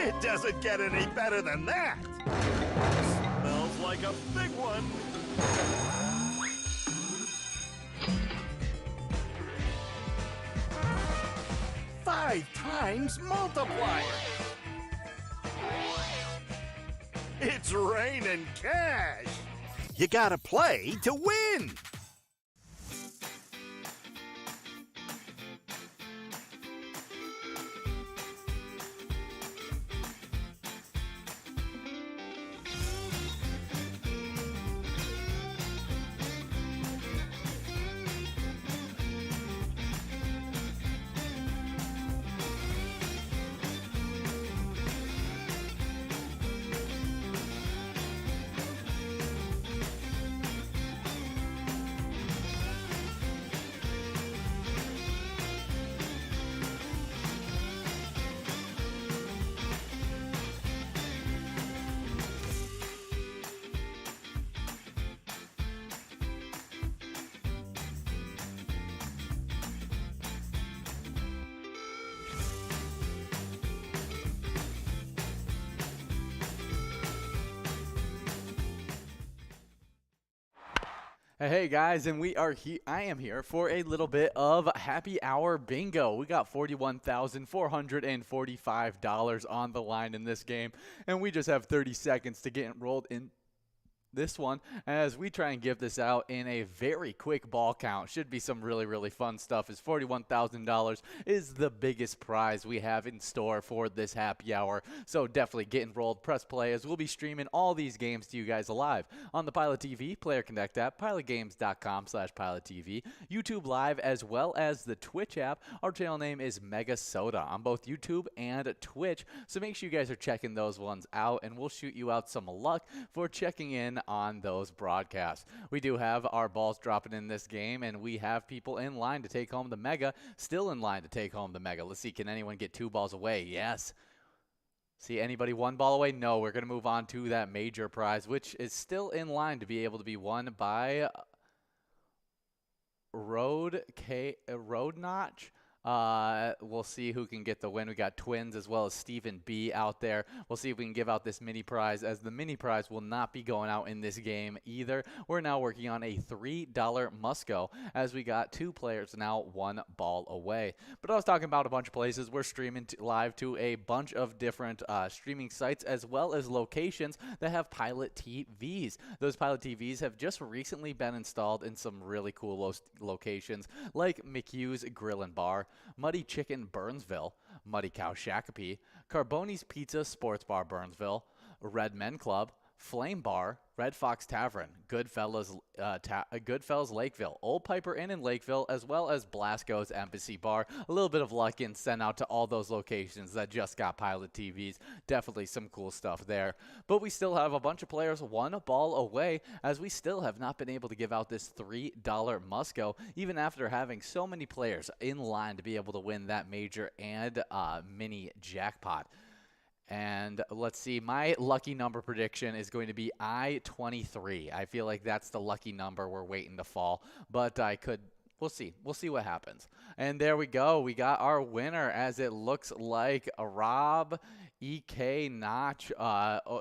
It doesn't get any better than that. Smells like a big one. Five times multiplier. It's raining cash. You gotta play to win. Hey guys, and we are here. I am here for a little bit of happy hour bingo. We got $41,445 on the line in this game, and we just have 30 seconds to get enrolled in this one as we try and give this out in a very quick ball count. Should be some really fun stuff, as $41,000 is the biggest prize we have in store for this happy hour. So definitely get enrolled, press play, as we'll be streaming all these games to you guys live on the Pilot TV Player Connect app, pilotgames.com/PilotTV, YouTube Live, as well as the Twitch app. Our channel name is MegaSota on both YouTube and Twitch, so make sure you guys are checking those ones out, and we'll shoot you out some luck for checking in on those broadcasts. We do have our balls dropping in this game, and we have people in line to take home the Mega, still in line to take home the Mega. Let's see, can anyone get 2 balls away? Yes. See, anybody 1 ball away? No, we're going to move on to that major prize, which is still in line to be able to be won by Road Notch. We'll see who can get the win. We got Twins as well as Stephen B out there. We'll see if we can give out this mini prize, as the mini prize will not be going out in this game either. We're now working on a $3 must-go, as we got 2 players now 1 ball away. But I was talking about a bunch of places. We're streaming live to a bunch of different streaming sites, as well as locations that have Pilot TVs. Those Pilot TVs have just recently been installed in some really cool locations, like McHugh's Grill and Bar, Muddy Chicken Burnsville, Muddy Cow Shakopee, Carboni's Pizza Sports Bar Burnsville, Red Men Club, Flame Bar, Red Fox Tavern, Goodfellas Lakeville, Old Piper Inn in Lakeville, as well as Blasco's Embassy Bar. A little bit of luck and sent out to all those locations that just got Pilot TVs. Definitely some cool stuff there. But we still have a bunch of players 1 ball away, as we still have not been able to give out this $3 must-go, even after having so many players in line to be able to win that major and mini jackpot. And let's see, my lucky number prediction is going to be I-23. I feel like that's the lucky number we're waiting to fall, but we'll see. We'll see what happens. And there we go. We got our winner, as it looks like Rob E.K. Notch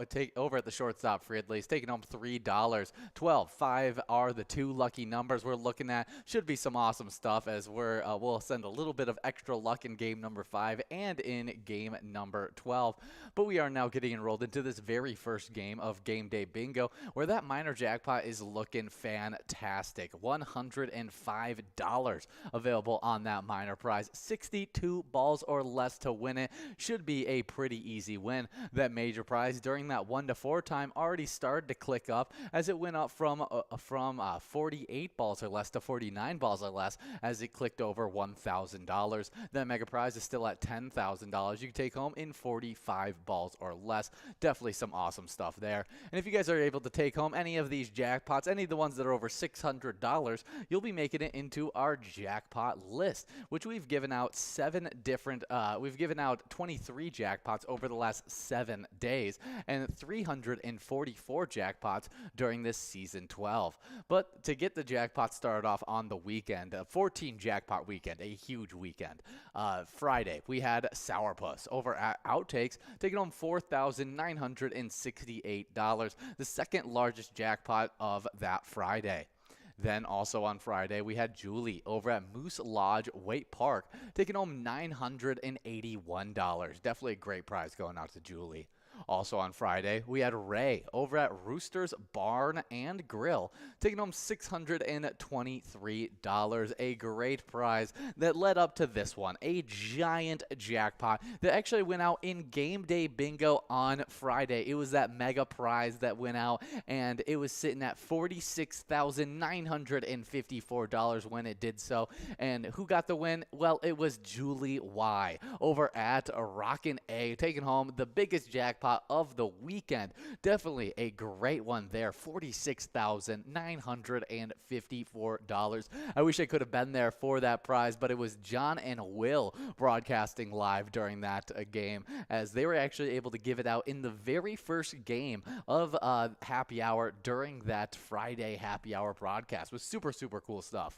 take over at the shortstop for Ridley. He's taking home $3. 12, 5 are the 2 lucky numbers we're looking at. Should be some awesome stuff, as we'll send a little bit of extra luck in game number 5 and in game number 12. But we are now getting enrolled into this very first game of Game Day Bingo, where that minor jackpot is looking fantastic. $105 available on that minor prize. 62 balls or less to win it. Should be a pretty easy win. That major prize during that 1 to 4 time already started to click up, as it went up from 48 balls or less to 49 balls or less, as it clicked over $1,000. That mega prize is still at $10,000. You can take home in 45 balls or less. Definitely some awesome stuff there. And if you guys are able to take home any of these jackpots, any of the ones that are over $600, you'll be making it into to our jackpot list, which we've given out 23 jackpots over the last 7 days and 344 jackpots during this season 12. But to get the jackpot started off on the weekend, a 14 jackpot weekend, a huge weekend. Friday, we had Sourpuss over at Outtakes, taking home $4,968, the second largest jackpot of that Friday. Then also on Friday, we had Julie over at Moose Lodge Waite Park, taking home $981. Definitely a great prize going out to Julie. Also on Friday, we had Ray over at Rooster's Barn and Grill, taking home $623, a great prize that led up to this one, a giant jackpot that actually went out in Game Day Bingo on Friday. It was that mega prize that went out, and it was sitting at $46,954 when it did so. And who got the win? Well, it was Julie Y over at Rockin' A, taking home the biggest jackpot of the weekend. Definitely a great one there, $46,954. I wish I could have been there for that prize, but it was John and Will broadcasting live during that game, as they were actually able to give it out in the very first game of Happy Hour during that Friday Happy Hour broadcast. It was super, super cool stuff.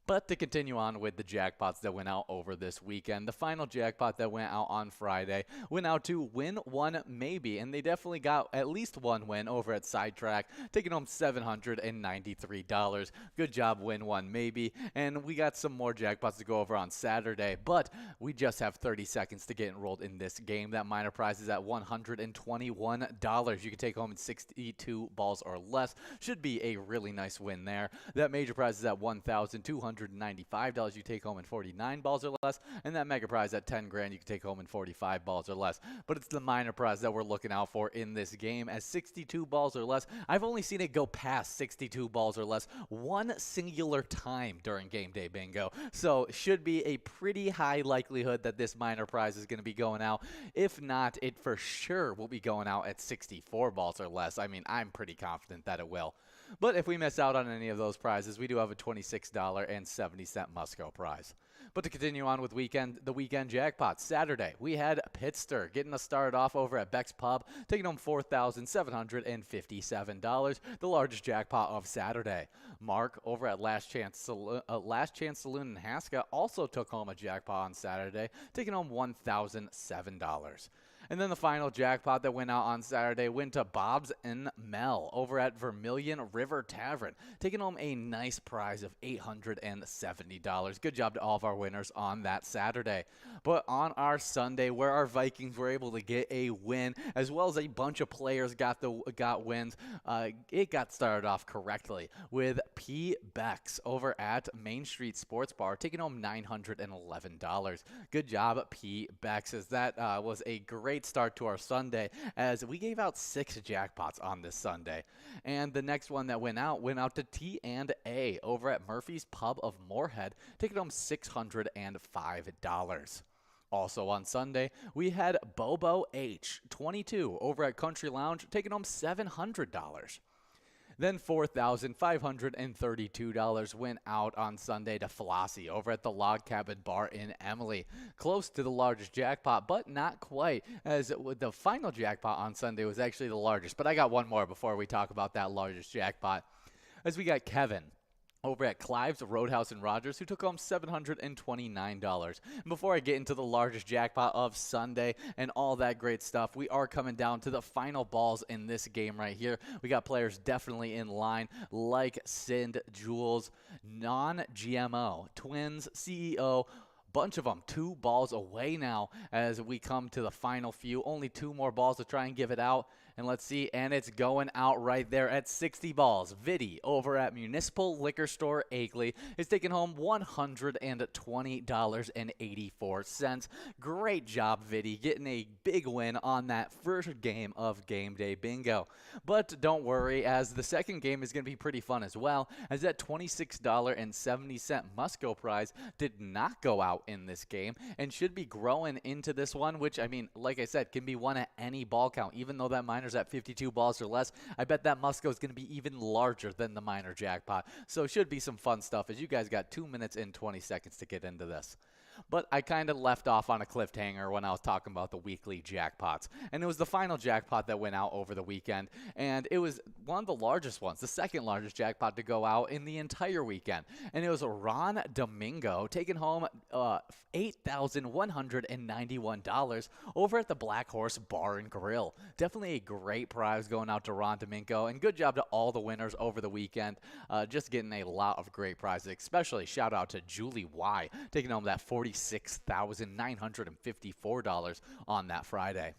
But to continue on with the jackpots that went out over this weekend, the final jackpot that went out on Friday went out to Win One Maybe, and they definitely got at least one win over at Sidetrack, taking home $793. Good job, Win One Maybe. And we got some more jackpots to go over on Saturday, but we just have 30 seconds to get enrolled in this game. That minor prize is at $121. You can take home in 62 balls or less. Should be a really nice win there. That major prize is at $1,295. You take home in 49 balls or less, and that mega prize at 10 grand you can take home in 45 balls or less. But it's the minor prize that we're looking out for in this game, as 62 balls or less. I've only seen it go past 62 balls or less one singular time during Game Day Bingo, so should be a pretty high likelihood that this minor prize is going to be going out. If not, it for sure will be going out at 64 balls or less. I mean, I'm pretty confident that it will. But if we miss out on any of those prizes, we do have a $26.70 Musco prize. But to continue on with the weekend jackpot, Saturday, we had Pitster getting us started off over at Beck's Pub, taking home $4,757, the largest jackpot of Saturday. Mark over at Last Chance Saloon in Haska also took home a jackpot on Saturday, taking home $1,007. And then the final jackpot that went out on Saturday went to Bob's and Mel over at Vermilion River Tavern, taking home a nice prize of $870. Good job to all of our winners on that Saturday. But on our Sunday, where our Vikings were able to get a win, as well as a bunch of players got wins, it got started off correctly with P. Becks over at Main Street Sports Bar, taking home $911. Good job, P. Becks, as that was a great start to our Sunday, as we gave out 6 jackpots on this Sunday. And the next one that went out to T&A over at Murphy's Pub of Moorhead, taking home $605. Also on Sunday, we had Bobo H, 22, over at Country Lounge, taking home $700. Then $4,532 went out on Sunday to Flossie over at the Log Cabin Bar in Emily. Close to the largest jackpot, but not quite, as the final jackpot on Sunday was actually the largest. But I got one more before we talk about that largest jackpot, as we got Kevin over at Clive's Roadhouse in Rogers, who took home $729. And before I get into the largest jackpot of Sunday and all that great stuff, we are coming down to the final balls in this game right here. We got players definitely in line, like Sind, Jules, Non-GMO, Twins, CEO, bunch of them 2 balls away now as we come to the final few. Only 2 more balls to try and give it out. And let's see, and it's going out right there at 60 balls. Viddy over at Municipal Liquor Store Akeley is taking home $120.84. Great job, Viddy, getting a big win on that first game of Game Day Bingo. But don't worry, as the second game is going to be pretty fun as well, as that $26.70 Musco prize did not go out in this game and should be growing into this one, which, I mean, like I said, can be won at any ball count. Even though that minor's at 52 balls or less, I bet that Musco is going to be even larger than the minor jackpot. So it should be some fun stuff, as you guys got 2 minutes and 20 seconds to get into this. But I kind of left off on a cliffhanger when I was talking about the weekly jackpots. And it was the final jackpot that went out over the weekend. And it was one of the largest ones, the second largest jackpot to go out in the entire weekend. And it was Ron Domingo taking home $8,191 over at the Black Horse Bar and Grill. Definitely a great prize going out to Ron Domingo. And good job to all the winners over the weekend. Just getting a lot of great prizes, especially shout out to Julie Y. taking home that $46,954 on that Friday.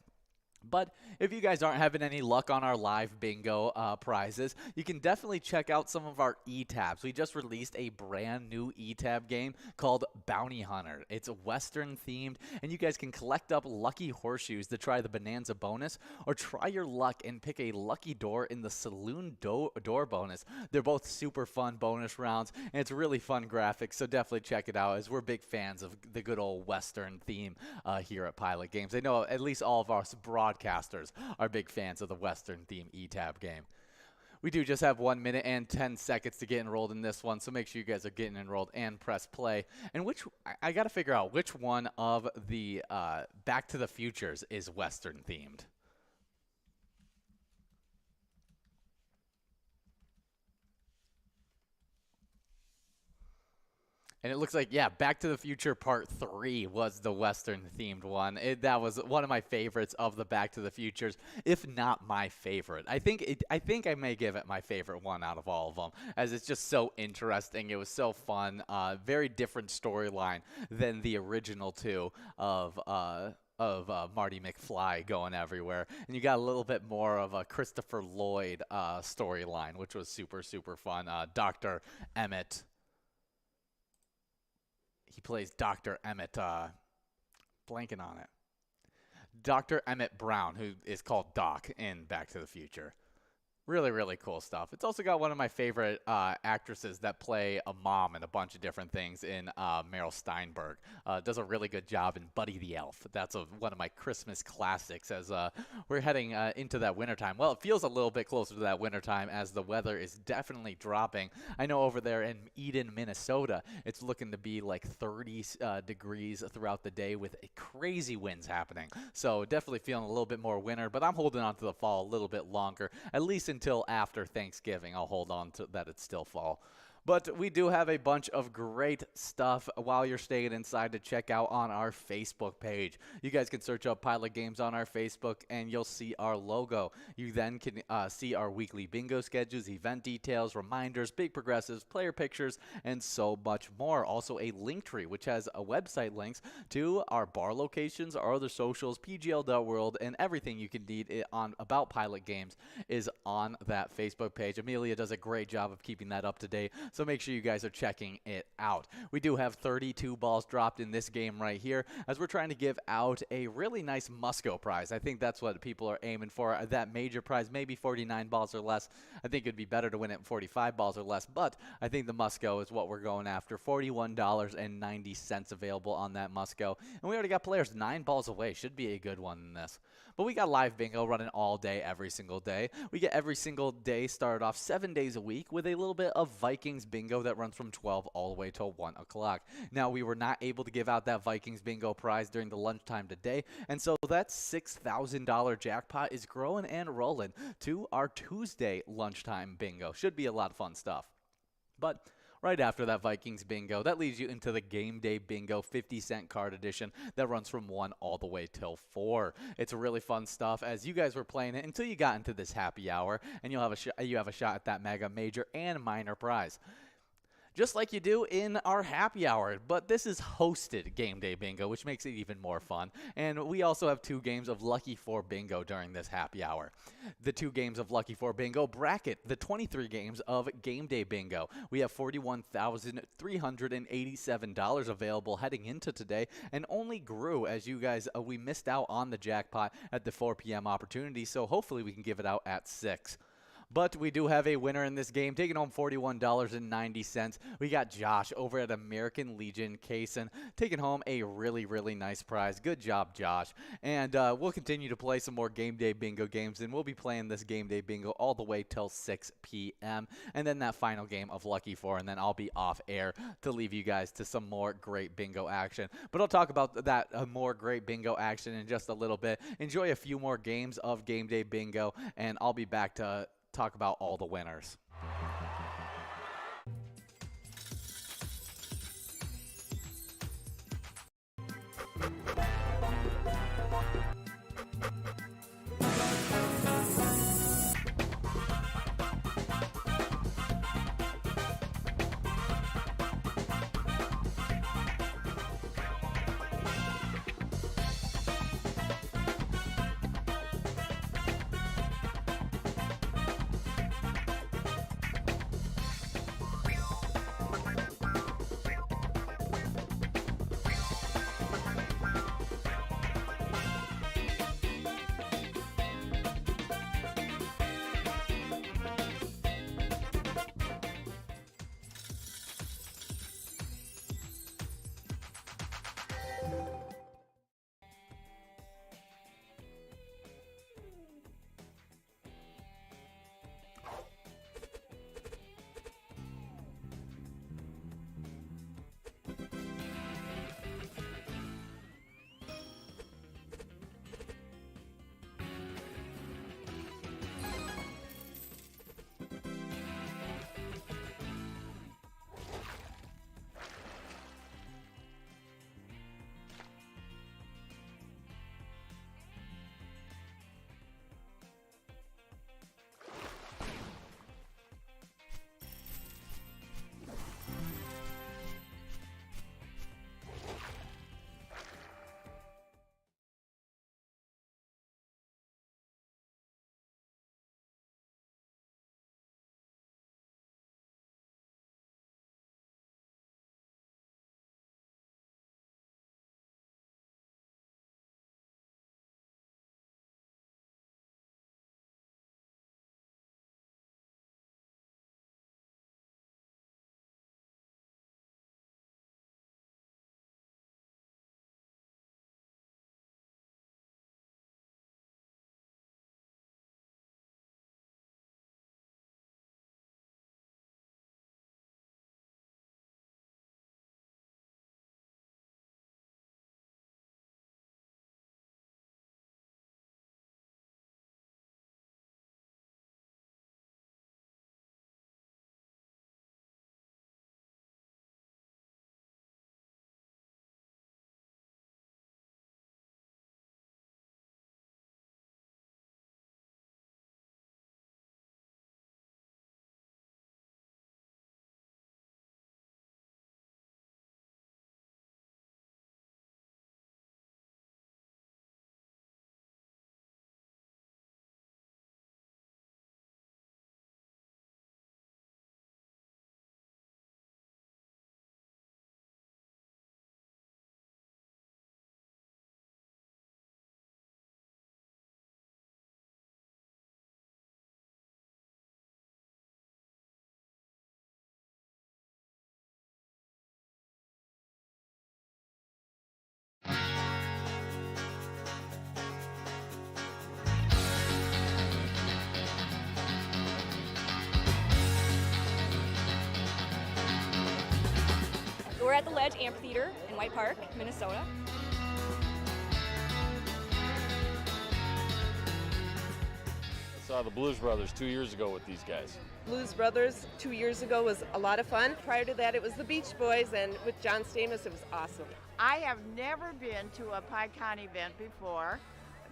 But if you guys aren't having any luck on our live bingo prizes, you can definitely check out some of our e-tabs. We just released a brand new e-tab game called Bounty Hunter. It's Western themed, and you guys can collect up lucky horseshoes to try the Bonanza bonus, or try your luck and pick a lucky door in the Saloon door bonus. They're both super fun bonus rounds, and it's really fun graphics, so definitely check it out, as we're big fans of the good old Western theme here at Pilot Games. I know at least all of us broadcasters are big fans of the Western theme e-tab game. We do just have 1 minute and 10 seconds to get enrolled in this one, so make sure you guys are getting enrolled and press play. And I got to figure out which one of the Back to the Futures is Western themed. And it looks like, yeah, Back to the Future Part 3 was the Western-themed one. That was one of my favorites of the Back to the Futures, if not my favorite. I think I may give it my favorite one out of all of them, as it's just so interesting. It was so fun. Very different storyline than the original two of Marty McFly going everywhere. And you got a little bit more of a Christopher Lloyd storyline, which was super, super fun. Dr. Emmett. He plays Dr. Emmett, blanking on it. Dr. Emmett Brown, who is called Doc in Back to the Future. Really, really cool stuff. It's also got one of my favorite actresses that play a mom in a bunch of different things in Meryl Steinberg. Does a really good job in Buddy the Elf. That's one of my Christmas classics as we're heading into that wintertime. Well, it feels a little bit closer to that wintertime as the weather is definitely dropping. I know over there in Eden, Minnesota, it's looking to be like 30 degrees throughout the day with crazy winds happening. So definitely feeling a little bit more winter, but I'm holding on to the fall a little bit longer, at least until after Thanksgiving. I'll hold on to that it's still fall. But we do have a bunch of great stuff while you're staying inside to check out on our Facebook page. You guys can search up Pilot Games on our Facebook, and you'll see our logo. You then can see our weekly bingo schedules, event details, reminders, big progressives, player pictures, and so much more. Also a link tree, which has a website links to our bar locations, our other socials, PGL.world, and everything you can need on about Pilot Games is on that Facebook page. Amelia does a great job of keeping that up to date, so make sure you guys are checking it out. We do have 32 balls dropped in this game right here, as we're trying to give out a really nice Musco prize. I think that's what people are aiming for. That major prize, maybe 49 balls or less. I think it'd be better to win it 45 balls or less, but I think the Musco is what we're going after. $41.90 available on that Musco. And we already got players 9 balls away. Should be a good one in this. But we got live bingo running all day, every single day. We get every single day started off 7 days a week with a little bit of Vikings bingo that runs from 12 all the way till 1 o'clock. Now, we were not able to give out that Vikings bingo prize during the lunchtime today, and so that $6,000 jackpot is growing and rolling to our Tuesday lunchtime bingo. Should be a lot of fun stuff. But right after that Vikings bingo, that leads you into the Game Day Bingo 50-cent card edition that runs from 1 all the way till 4. It's really fun stuff as you guys were playing it until you got into this happy hour, and you have a shot at that mega, major, and minor prize, just like you do in our happy hour. But this is hosted Game Day Bingo, which makes it even more fun. And we also have 2 games of Lucky 4 Bingo during this happy hour. The 2 games of Lucky 4 Bingo bracket the 23 games of Game Day Bingo. We have $41,387 available heading into today, and only grew as you guys, we missed out on the jackpot at the 4 p.m. opportunity, so hopefully we can give it out at 6. But we do have a winner in this game, taking home $41.90. We got Josh over at American Legion Kaysen, taking home a really, really nice prize. Good job, Josh. And we'll continue to play some more Game Day Bingo games, and we'll be playing this Game Day Bingo all the way till 6 p.m. And then that final game of Lucky 4, and then I'll be off air to leave you guys to some more great bingo action. But I'll talk about that more great bingo action in just a little bit. Enjoy a few more games of Game Day Bingo, and I'll be back to talk about all the winners. We're at the Ledge Amphitheater in White Park, Minnesota. I saw the Blues Brothers 2 years ago with these guys. Blues Brothers 2 years ago was a lot of fun. Prior to that, it was the Beach Boys, and with John Stamos, it was awesome. I have never been to a PyCon event before.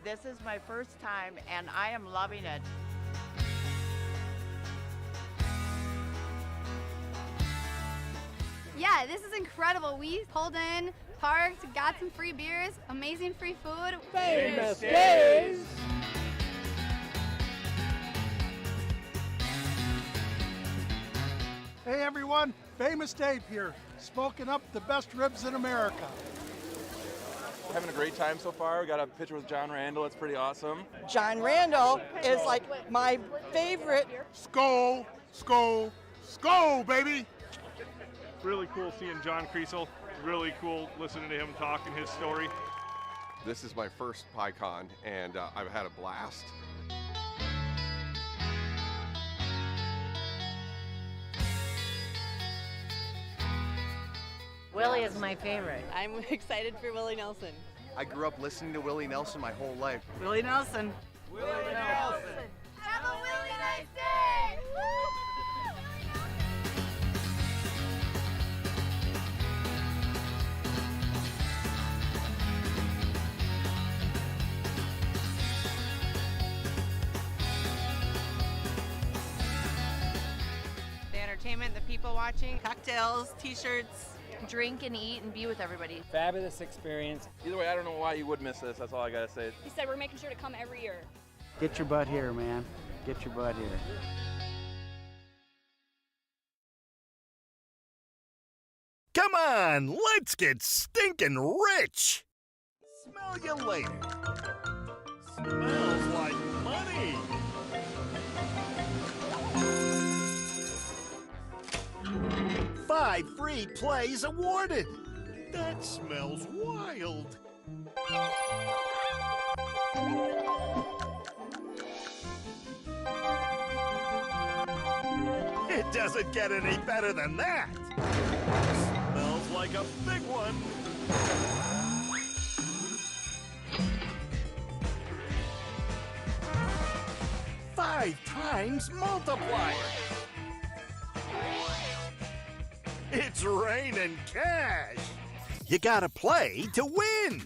This is my first time, and I am loving it. Yeah, this is incredible. We pulled in, parked, got some free beers, amazing free food. Famous Days! Hey everyone, Famous Dave here, smoking up the best ribs in America. Having a great time so far. We got a picture with John Randall. It's pretty awesome. John Randall is like my favorite. Skol, skol, skol, baby! Really cool seeing John Kriesel. Really cool listening to him talk and his story. This is my first PyCon, and I've had a blast. Willie is my favorite. I'm excited for Willie Nelson. I grew up listening to Willie Nelson my whole life. Willie Nelson. Willie Nelson. Have a really nice day. The entertainment, the people watching, Cocktails, t-shirts. Drink and eat and be with everybody. Fabulous experience. Either way, I don't know why you would miss this. That's all I gotta say. He said we're making sure to come every year. Get your butt here, man. Get your butt here. Come on, let's get stinking rich! Smell you later. Smells like money! Five free plays awarded! That smells wild! It doesn't get any better than that! Smells like a big one! Five times multiplier! It's raining cash! You gotta play to win!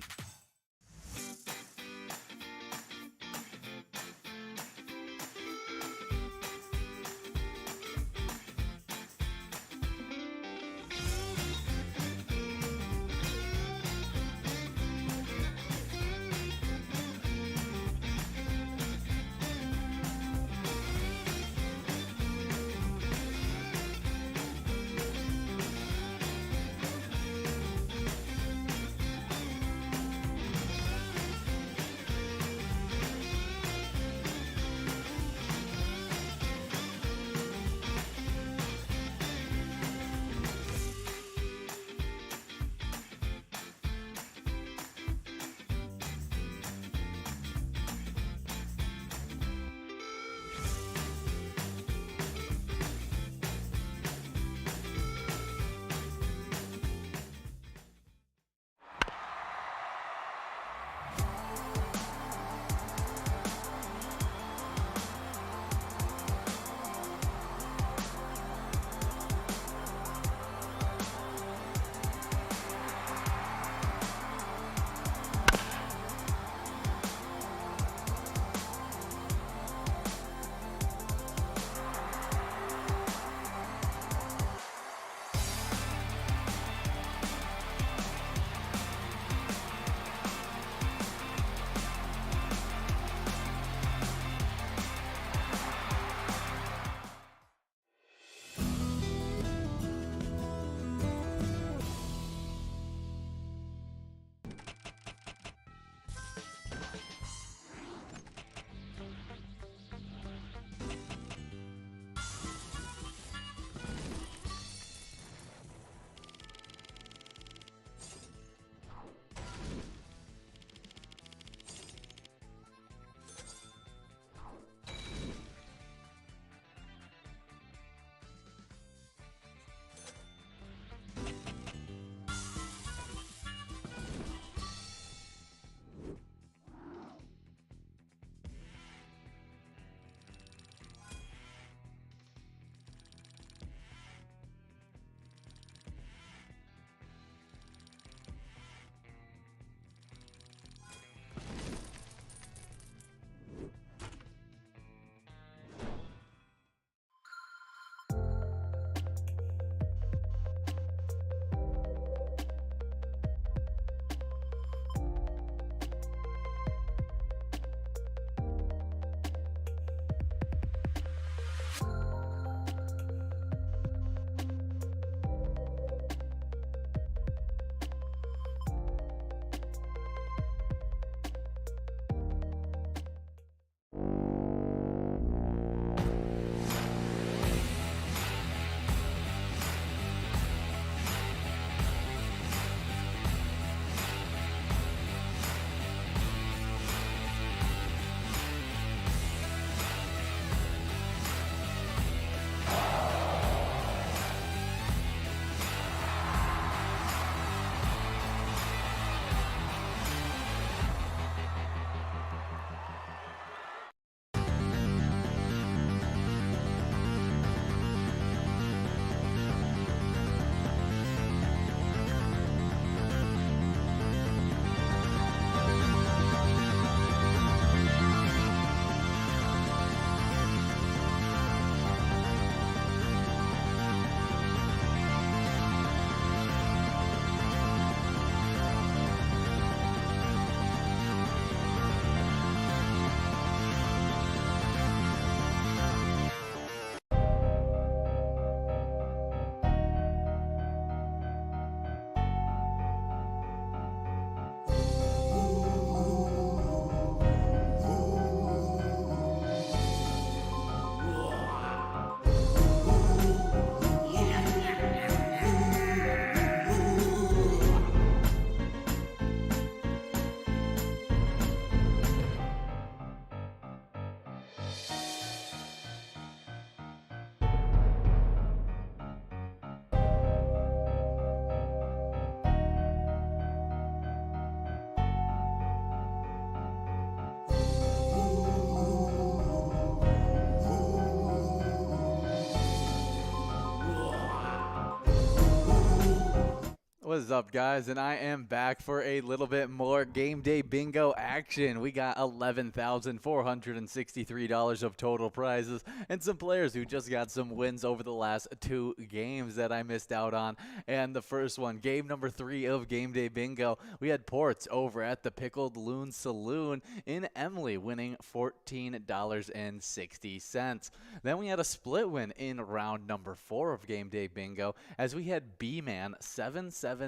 What's up, guys? And I am back for a little bit more game day bingo action. We got $11,463 of total prizes and some players who just got some wins over the last 2 games that I missed out on. And the first one, game number 3 of game day bingo, we had Ports over at the Pickled Loon Saloon in Emily, winning $14.60. Then we had a split win in round number 4 of game day bingo, as we had B-Man 777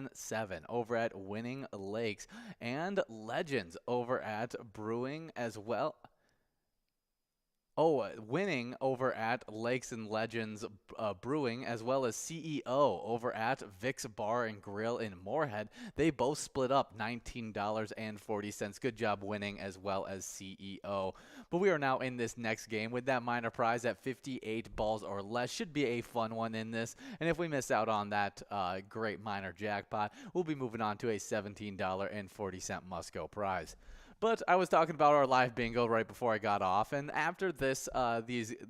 over at Winning Lakes and Legends over at Brewing as well. Winning over at Lakes and Legends Brewing, as well as CEO over at Vic's Bar and Grill in Moorhead. They both split up $19.40. Good job Winning as well as CEO. But we are now in this next game with that minor prize at 58 balls or less. Should be a fun one in this. And if we miss out on that great minor jackpot, we'll be moving on to a $17.40 must-go prize. But I was talking about our live bingo right before I got off, and after this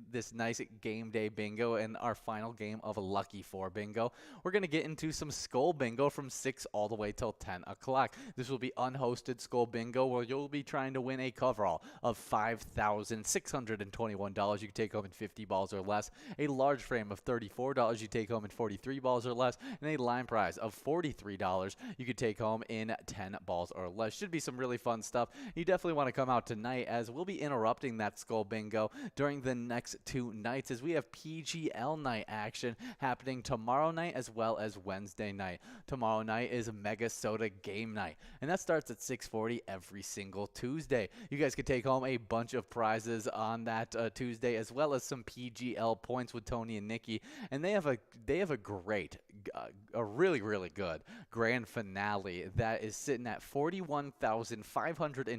this nice game day bingo and our final game of a Lucky 4 bingo, we're going to get into some Skull Bingo from 6 all the way till 10 o'clock. This will be unhosted Skull Bingo, where you'll be trying to win a coverall of $5,621 you can take home in 50 balls or less, a large frame of $34 you take home in 43 balls or less, and a line prize of $43 you could take home in 10 balls or less. Should be some really fun stuff. You definitely want to come out tonight, as we'll be interrupting that Skull Bingo during the next 2 nights, as we have PGL night action happening tomorrow night as well as Wednesday night. Tomorrow night is MegaSota game night, and that starts at 6:40 every single Tuesday. You guys can take home a bunch of prizes on that Tuesday, as well as some PGL points with Tony and Nikki, and they have a great, a really good grand finale that is sitting at $41,551.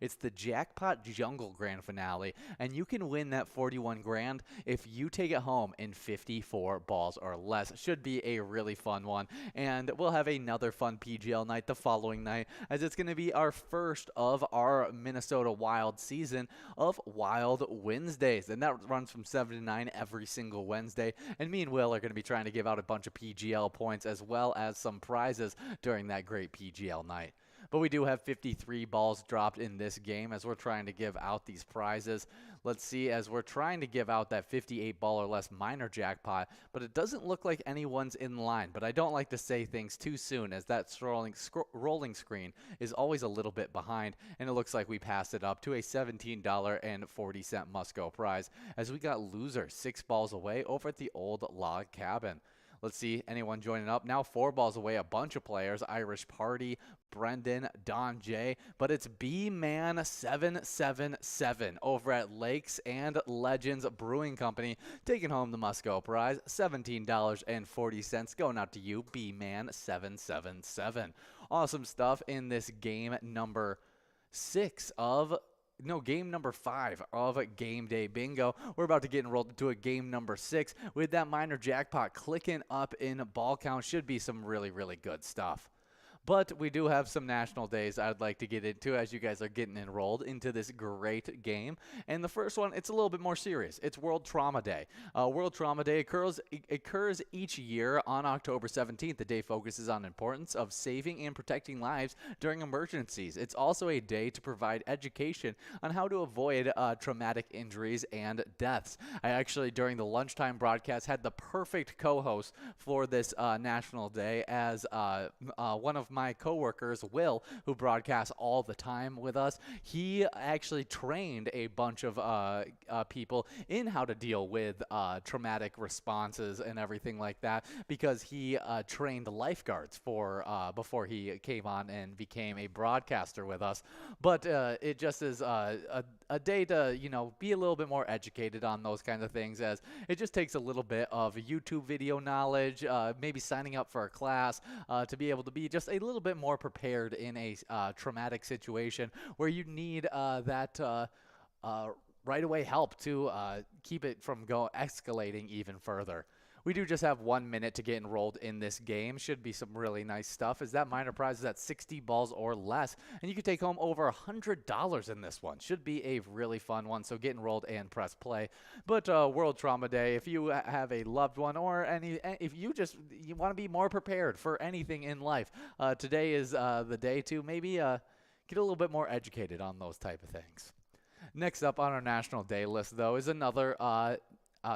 It's the Jackpot Jungle Grand Finale, and you can win that 41 grand if you take it home in 54 balls or less. Should be a really fun one, and we'll have another fun PGL night the following night, as it's going to be our first of our Minnesota Wild season of Wild Wednesdays, and that runs from 7 to 9 every single Wednesday. And me and Will are going to be trying to give out a bunch of PGL points as well as some prizes during that great PGL night. But we do have 53 balls dropped in this game as we're trying to give out these prizes. Let's see, as we're trying to give out that 58 ball or less minor jackpot, but it doesn't look like anyone's in line. But I don't like to say things too soon, as that rolling screen is always a little bit behind, and it looks like we passed it up to a $17.40 must-go prize, as we got Loser 6 balls away over at the Old Log Cabin. Let's see, anyone joining up. Now 4 balls away, a bunch of players. Irish Party, Brendan, Don J. But it's B-Man 777 over at Lakes and Legends Brewing Company, taking home the must-go prize, $17.40. Going out to you, B-Man 777. Awesome stuff in this game number 5 of Game Day Bingo. We're about to get enrolled into a game number 6 with that minor jackpot clicking up in ball count. Should be some really good stuff. But we do have some national days I'd like to get into as you guys are getting enrolled into this great game. And the first one, it's a little bit more serious. It's World Trauma Day. World Trauma Day occurs each year on October 17th. The day focuses on the importance of saving and protecting lives during emergencies. It's also a day to provide education on how to avoid traumatic injuries and deaths. I actually, during the lunchtime broadcast, had the perfect co-host for this national day, as one of my coworkers, Will, who broadcasts all the time with us. He actually trained a bunch of people in how to deal with traumatic responses and everything like that, because he trained lifeguards for before he came on and became a broadcaster with us. But it just is a day to, be a little bit more educated on those kinds of things, as it just takes a little bit of YouTube video knowledge, maybe signing up for a class to be able to be just a little bit more prepared in a traumatic situation where you need that right away help to keep it from escalating even further. We do just have 1 minute to get enrolled in this game. Should be some really nice stuff, as that minor prize is at 60 balls or less, and you can take home over $100 in this one. Should be a really fun one, so get enrolled and press play. But World Trauma Day, if you have a loved one or if you want to be more prepared for anything in life, today is the day to maybe get a little bit more educated on those type of things. Next up on our National Day list, though, is another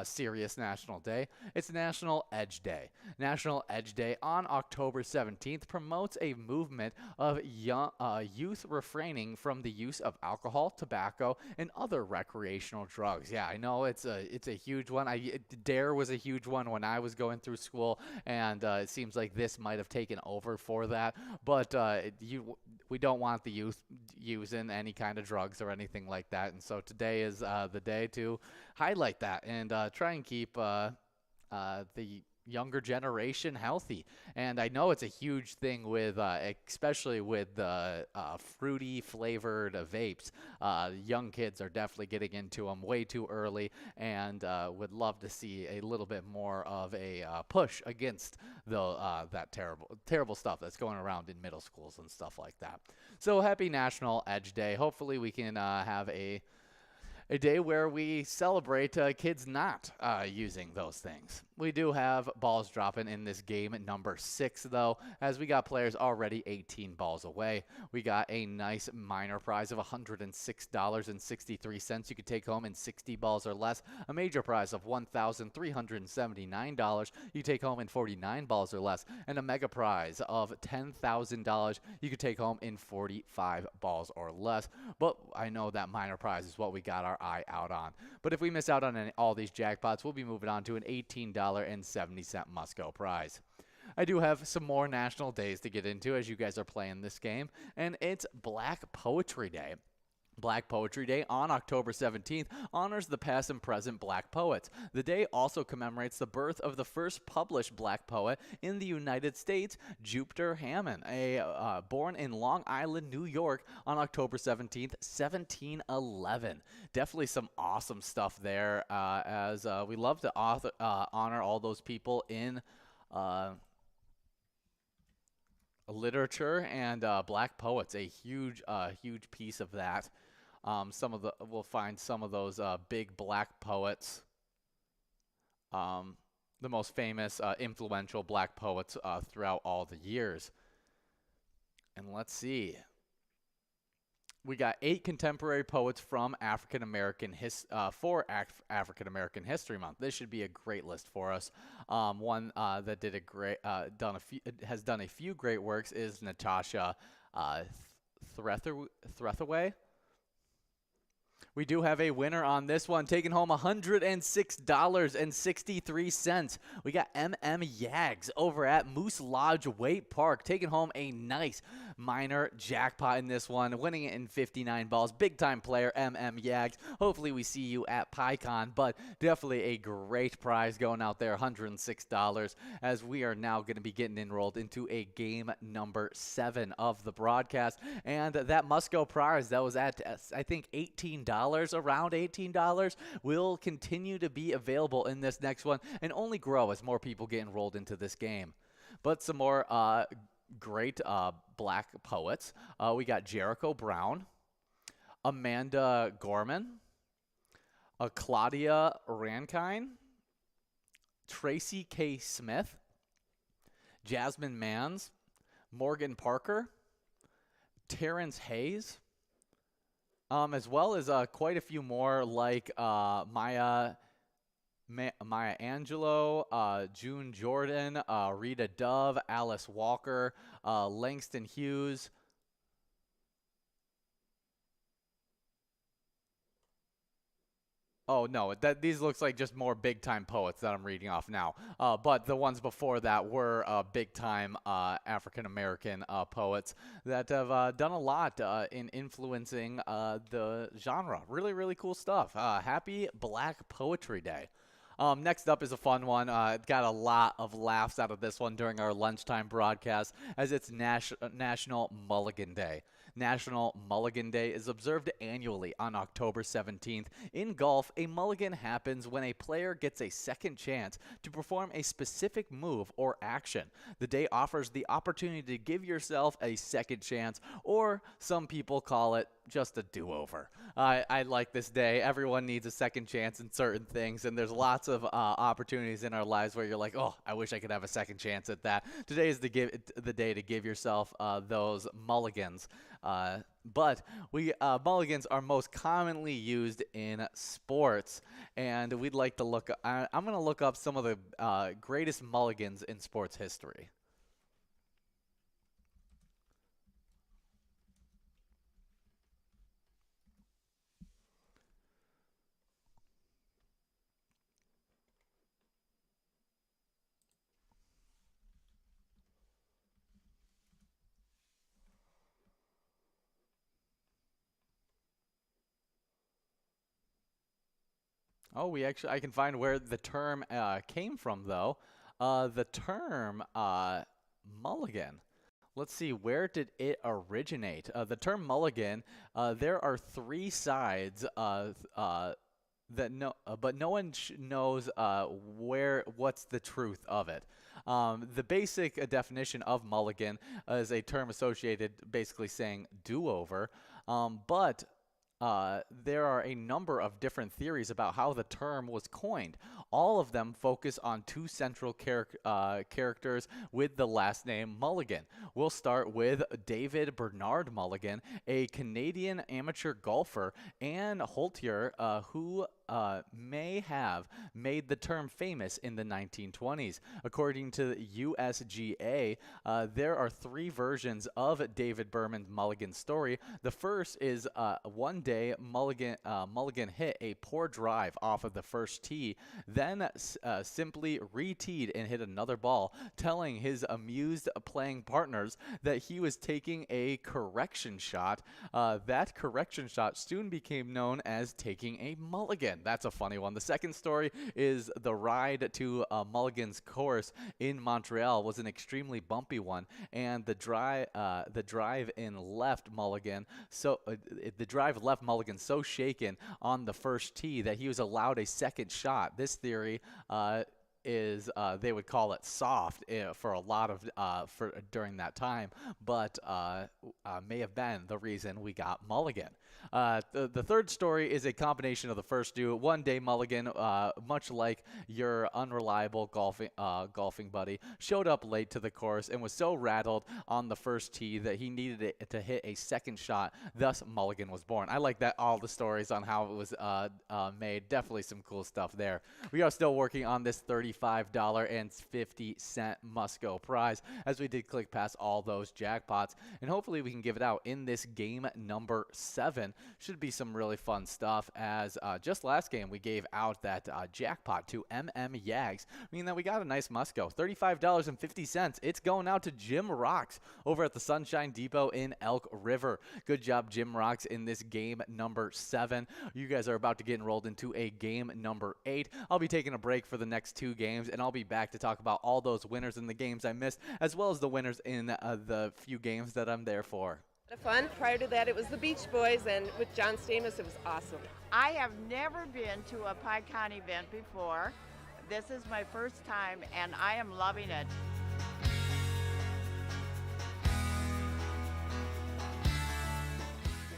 serious national day. It's National Edge Day. National Edge Day on October 17th promotes a movement of youth refraining from the use of alcohol, tobacco, and other recreational drugs. Yeah, I know it's a huge one. DARE was a huge one when I was going through school, and it seems like this might have taken over for that. But we don't want the youth using any kind of drugs or anything like that, and so today is the day to highlight that and try and keep the younger generation healthy. And I know it's a huge thing with especially with the fruity flavored vapes. Young kids are definitely getting into them way too early, and would love to see a little bit more of a push against that terrible stuff that's going around in middle schools and stuff like that. So happy National Edge Day. Hopefully we can have a day where we celebrate kids not using those things. We do have balls dropping in this game at number 6, though, as we got players already 18 balls away. We got a nice minor prize of $106.63 you could take home in 60 balls or less. A major prize of $1,379 you take home in 49 balls or less. And a mega prize of $10,000 you could take home in 45 balls or less. But I know that minor prize is what we got our eye out on. But if we miss out on all these jackpots, we'll be moving on to an $18.70 must-go prize. I do have some more national days to get into as you guys are playing this game, and it's Black Poetry Day. Black Poetry Day on October 17th honors the past and present black poets. The day also commemorates the birth of the first published black poet in the United States, Jupiter Hammond, born in Long Island, New York on October 17th, 1711. Definitely some awesome stuff there, as we love to honor all those people in literature, and black poets, a huge piece of that. We'll find some of those big black poets, the most famous, influential black poets throughout all the years. And let's see. We got 8 contemporary poets from African American African American History Month. This should be a great list for us. One that did has done a few great works is Natasha Trethewey. We do have a winner on this one, taking home $106.63. We got M.M. Yags over at Moose Lodge Waite Park, taking home a nice minor jackpot in this one, winning it in 59 balls. Big-time player, M.M. Yags. Hopefully we see you at PyCon, but definitely a great prize going out there, $106, as we are now going to be getting enrolled into a game number 7 of the broadcast. And that must-go prize that was at, I think, $18, around $18, will continue to be available in this next one and only grow as more people get enrolled into this game. But some more great black poets. We got Jericho Brown, Amanda Gorman, Claudia Rankine, Tracy K. Smith, Jasmine Mans, Morgan Parker, Terrence Hayes, as well as quite a few more like Maya Angelou, June Jordan, Rita Dove, Alice Walker, Langston Hughes. Oh, no, these looks like just more big-time poets that I'm reading off now. But the ones before that were big-time African-American poets that have done a lot in influencing the genre. Really, really cool stuff. Happy Black Poetry Day. Next up is a fun one. Got a lot of laughs out of this one during our lunchtime broadcast, as it's National Mulligan Day. National Mulligan Day is observed annually on October 17th. In golf, a mulligan happens when a player gets a second chance to perform a specific move or action. The day offers the opportunity to give yourself a second chance, or some people call it just a do-over. I like this day. Everyone needs a second chance in certain things, and there's lots of opportunities in our lives where you're like, oh, I wish I could have a second chance at that. Today is the day to give yourself those mulligans. But mulligans are most commonly used in sports, and we'd like to look. I'm going to look up some of the greatest mulligans in sports history. Oh, I can find where the term came from, though. The term mulligan. Let's see, where did it originate? The term mulligan, there are three sides but no one knows what's the truth of it. The basic definition of mulligan is a term associated basically saying do-over, but there are a number of different theories about how the term was coined. All of them focus on two central characters with the last name Mulligan. We'll start with David Bernard Mulligan, a Canadian amateur golfer and Holtier who may have made the term famous in the 1920s. According to the USGA, there are three versions of David Berman's Mulligan story. The first is one day Mulligan hit a poor drive off of the first tee, then simply re-teed and hit another ball, telling his amused playing partners that he was taking a correction shot. That correction shot soon became known as taking a mulligan. That's a funny one. The second story is the ride to Mulligan's course in Montreal was an extremely bumpy one, and the drive left Mulligan so shaken on the first tee that he was allowed a second shot. This theory is they would call it soft for a lot of during that time, but may have been the reason we got Mulligan. The third story is a combination of the first two. One day Mulligan, much like your unreliable golfing buddy, showed up late to the course and was so rattled on the first tee that he needed to hit a second shot. Thus, Mulligan was born. I like that all the stories on how it was made. Definitely some cool stuff there. We are still working on this $35.50 must-go prize, as we did click past all those jackpots, and hopefully we can give it out in this game number 7. Should be some really fun stuff, as just last game we gave out that jackpot to Yags, meaning that we got a nice must-go. $35.50. It's going out to Jim Rocks over at the Sunshine Depot in Elk River. Good job, Jim Rocks, in this game number 7. You guys are about to get enrolled into a game number 8. I'll be taking a break for the next 2 games, and I'll be back to talk about all those winners in the games I missed, as well as the winners in the few games that I'm there for. Fun. Prior to that, it was the Beach Boys, and with John Stamos, it was awesome. I have never been to a PyCon event before. This is my first time, and I am loving it.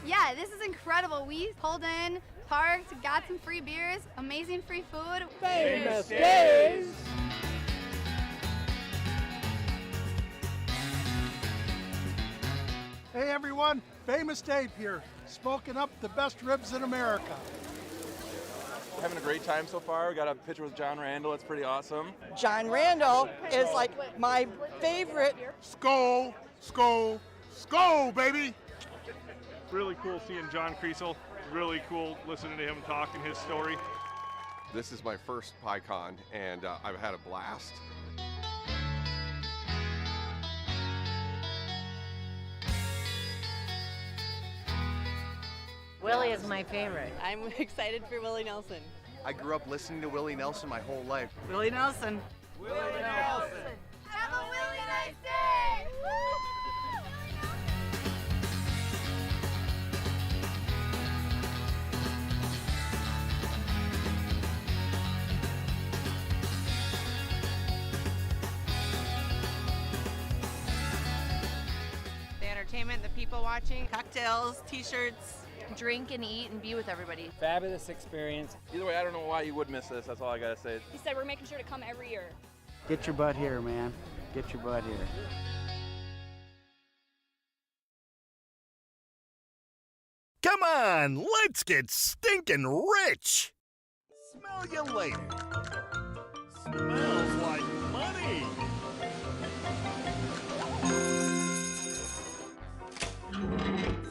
Yeah, this is incredible. We pulled in, parked, got some free beers, amazing free food. Famous days! Hey everyone, Famous Dave here, smoking up the best ribs in America. Having a great time so far. We got a picture with John Randall. It's pretty awesome. John Randall is like my favorite. Skol, skol, skol, baby! Really cool seeing John Creasel. Really cool listening to him talking his story. This is my first PyCon, and I've had a blast. Willie is my favorite. I'm excited for Willie Nelson. I grew up listening to Willie Nelson my whole life. Willie Nelson. Willie Nelson. Have a really nice day! Woo! entertainment, the people watching, cocktails, t-shirts. Drink and eat and be with everybody. Fabulous experience. Either way, I don't know why you would miss this. That's all I gotta say. He said we're making sure to come every year. Get your butt here, man. Get your butt here. Come on, let's get stinking rich. Smell you later. Smells like money.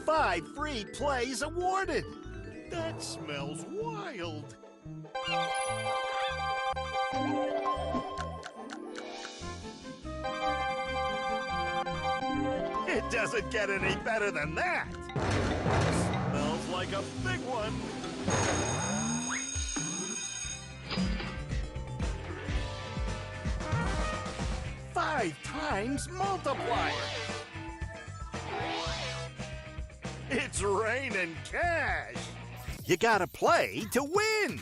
Five free plays awarded. That smells wild. It doesn't get any better than that. Smells like a big one. Five times multiplier. It's raining cash. You gotta play to win.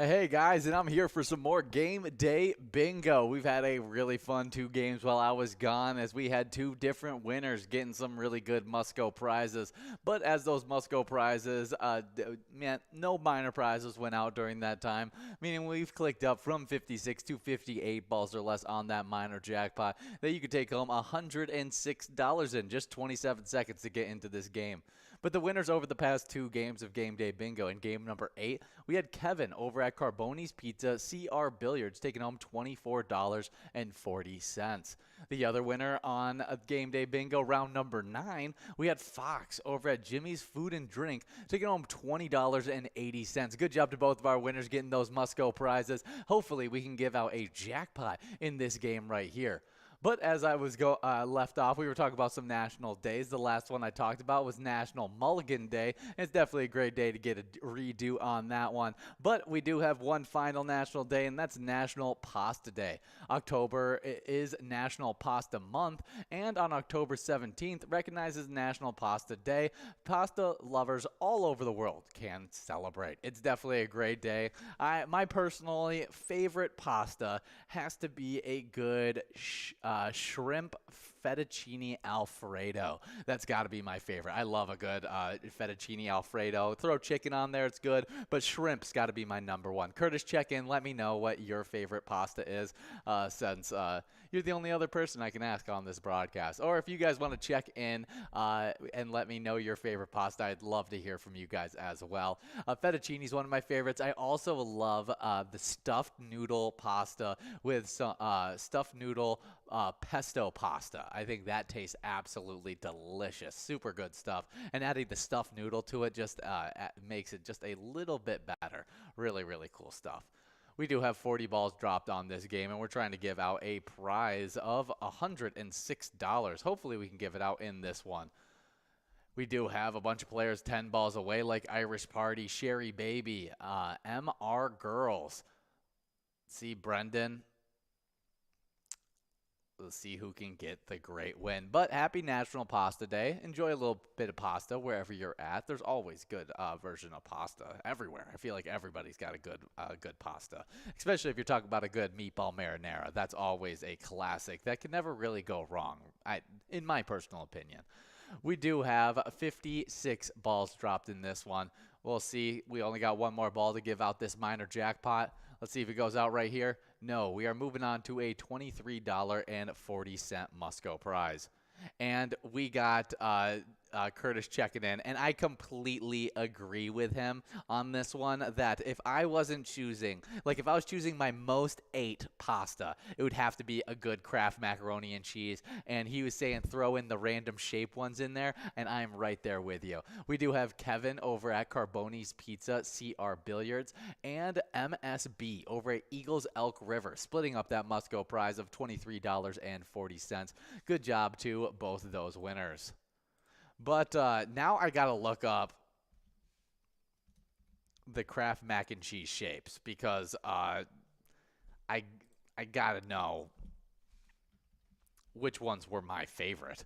Hey guys, and I'm here for some more Game Day Bingo. We've had a really fun 2 games while I was gone, as we had 2 different winners getting some really good must-go prizes. But as those must-go prizes, man, no minor prizes went out during that time, meaning we've clicked up from 56 to 58 balls or less on that minor jackpot that you could take home $106 in just 27 seconds to get into this game. But the winners over the past 2 games of Game Day Bingo, in game number 8, we had Kevin over at Carboni's Pizza CR Billiards taking home $24.40. The other winner on Game Day Bingo round number 9, we had Fox over at Jimmy's Food and Drink taking home $20.80. Good job to both of our winners getting those must-go prizes. Hopefully we can give out a jackpot in this game right here. But as I was left off, we were talking about some national days. The last one I talked about was National Mulligan Day. It's definitely a great day to get a redo on that one. But we do have one final national day, and that's National Pasta Day. October is National Pasta Month, and on October 17th recognizes National Pasta Day. Pasta lovers all over the world can celebrate. It's definitely a great day. My personally favorite pasta has to be a good shrimp fettuccine alfredo. That's got to be my favorite. I love a good fettuccine alfredo. Throw chicken on there, it's good, but shrimp's got to be my number one. Curtis, check in. Let me know what your favorite pasta is, since you're the only other person I can ask on this broadcast. Or if you guys want to check in and let me know your favorite pasta, I'd love to hear from you gues as well. Fettuccine is one of my favorites. I also love the stuffed noodle pasta with some stuffed noodle pesto pasta. I think that tastes absolutely delicious. Super good stuff. And adding the stuffed noodle to it just makes it just a little bit better. Really, really cool stuff. We do have 40 balls dropped on this game, and we're trying to give out a prize of $106. Hopefully we can give it out in this one. We do have a bunch of players 10 balls away, like Irish Party, Sherry Baby, MR Girls. Let's see, Brendan. Let's see who can get the great win. But happy National Pasta Day. Enjoy a little bit of pasta wherever you're at. There's always good version of pasta everywhere. I feel like everybody's got a good pasta, especially if you're talking about a good meatball marinara. That's always a classic that can never really go wrong, in my personal opinion. We do have 56 balls dropped in this one. We'll see. We only got one more ball to give out this minor jackpot. Let's see if it goes out right here. No, we are moving on to a $23.40 must-go prize. And we got Curtis checking in, and I completely agree with him on this one, that if I wasn't choosing, like if I was choosing my most ate pasta, it would have to be a good Kraft macaroni and cheese, and he was saying throw in the random shape ones in there, and I'm right there with you. We do have Kevin over at Carboni's Pizza CR Billiards, and MSB over at Eagles Elk River, splitting up that must-go prize of $23.40. Good job to both of those winners. But now I got to look up the Kraft mac and cheese shapes, because I got to know which ones were my favorite.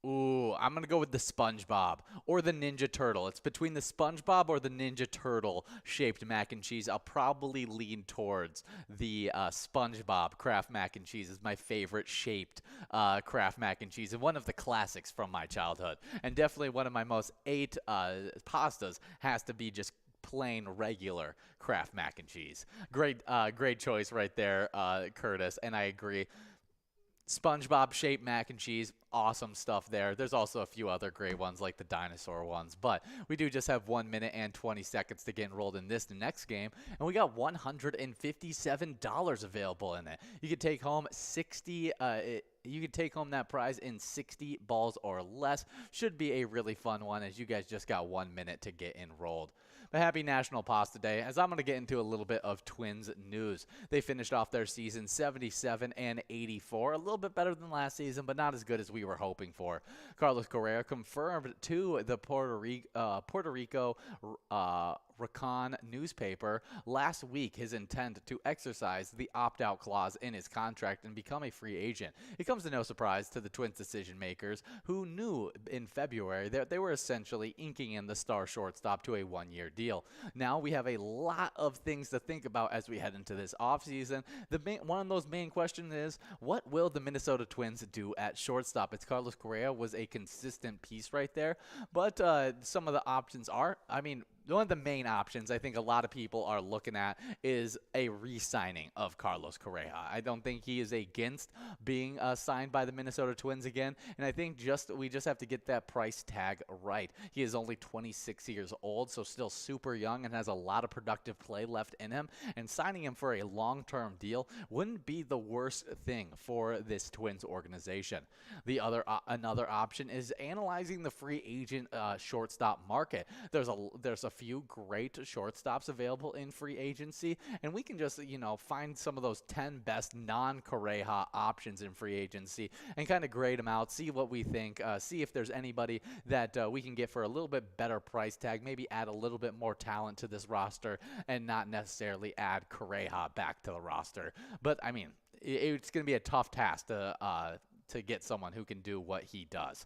Ooh, I'm going to go with the SpongeBob or the Ninja Turtle. It's between the SpongeBob or the Ninja Turtle shaped mac and cheese. I'll probably lean towards the SpongeBob Kraft mac and cheese is my favorite shaped Kraft mac and cheese, and one of the classics from my childhood. And definitely one of my most ate pastas has to be just plain regular Kraft mac and cheese. Great choice right there, Curtis, and I agree. SpongeBob shaped mac and cheese, awesome stuff there. There's also a few other great ones like the dinosaur ones, but we do just have 1 minute and 20 seconds to get enrolled in this next game, and we got $157 available in it. You could take home you could take home that prize in 60 balls or less. Should be a really fun one, as you guys just got 1 minute to get enrolled. But happy National Pasta Day, as I'm going to get into a little bit of Twins news. They finished off their season 77-84, a little bit better than last season, but not as good as we were hoping for. Carlos Correa confirmed to the Puerto Rico Recon newspaper last week his intent to exercise the opt-out clause in his contract and become a free agent. It comes to no surprise to the Twins decision makers, who knew in February that they were essentially inking in the star shortstop to a one-year deal. Now we have a lot of things to think about as we head into this offseason. One of those main questions is, what will the Minnesota Twins do at shortstop? It's Carlos Correa was a consistent piece right there, but some of the options are, one of the main options I think a lot of people are looking at is a re-signing of Carlos Correa. I don't think he is against being signed by the Minnesota Twins again, and I think we just have to get that price tag right. He is only 26 years old, so still super young and has a lot of productive play left in him, and signing him for a long-term deal wouldn't be the worst thing for this Twins organization. Another option is analyzing the free agent shortstop market. There's a few great shortstops available in free agency, and we can just find some of those 10 best non-Correa options in free agency and kind of grade them out, see what we think, see if there's anybody that we can get for a little bit better price tag, maybe add a little bit more talent to this roster and not necessarily add Correa back to the roster. But it's going to be a tough task to get someone who can do what he does.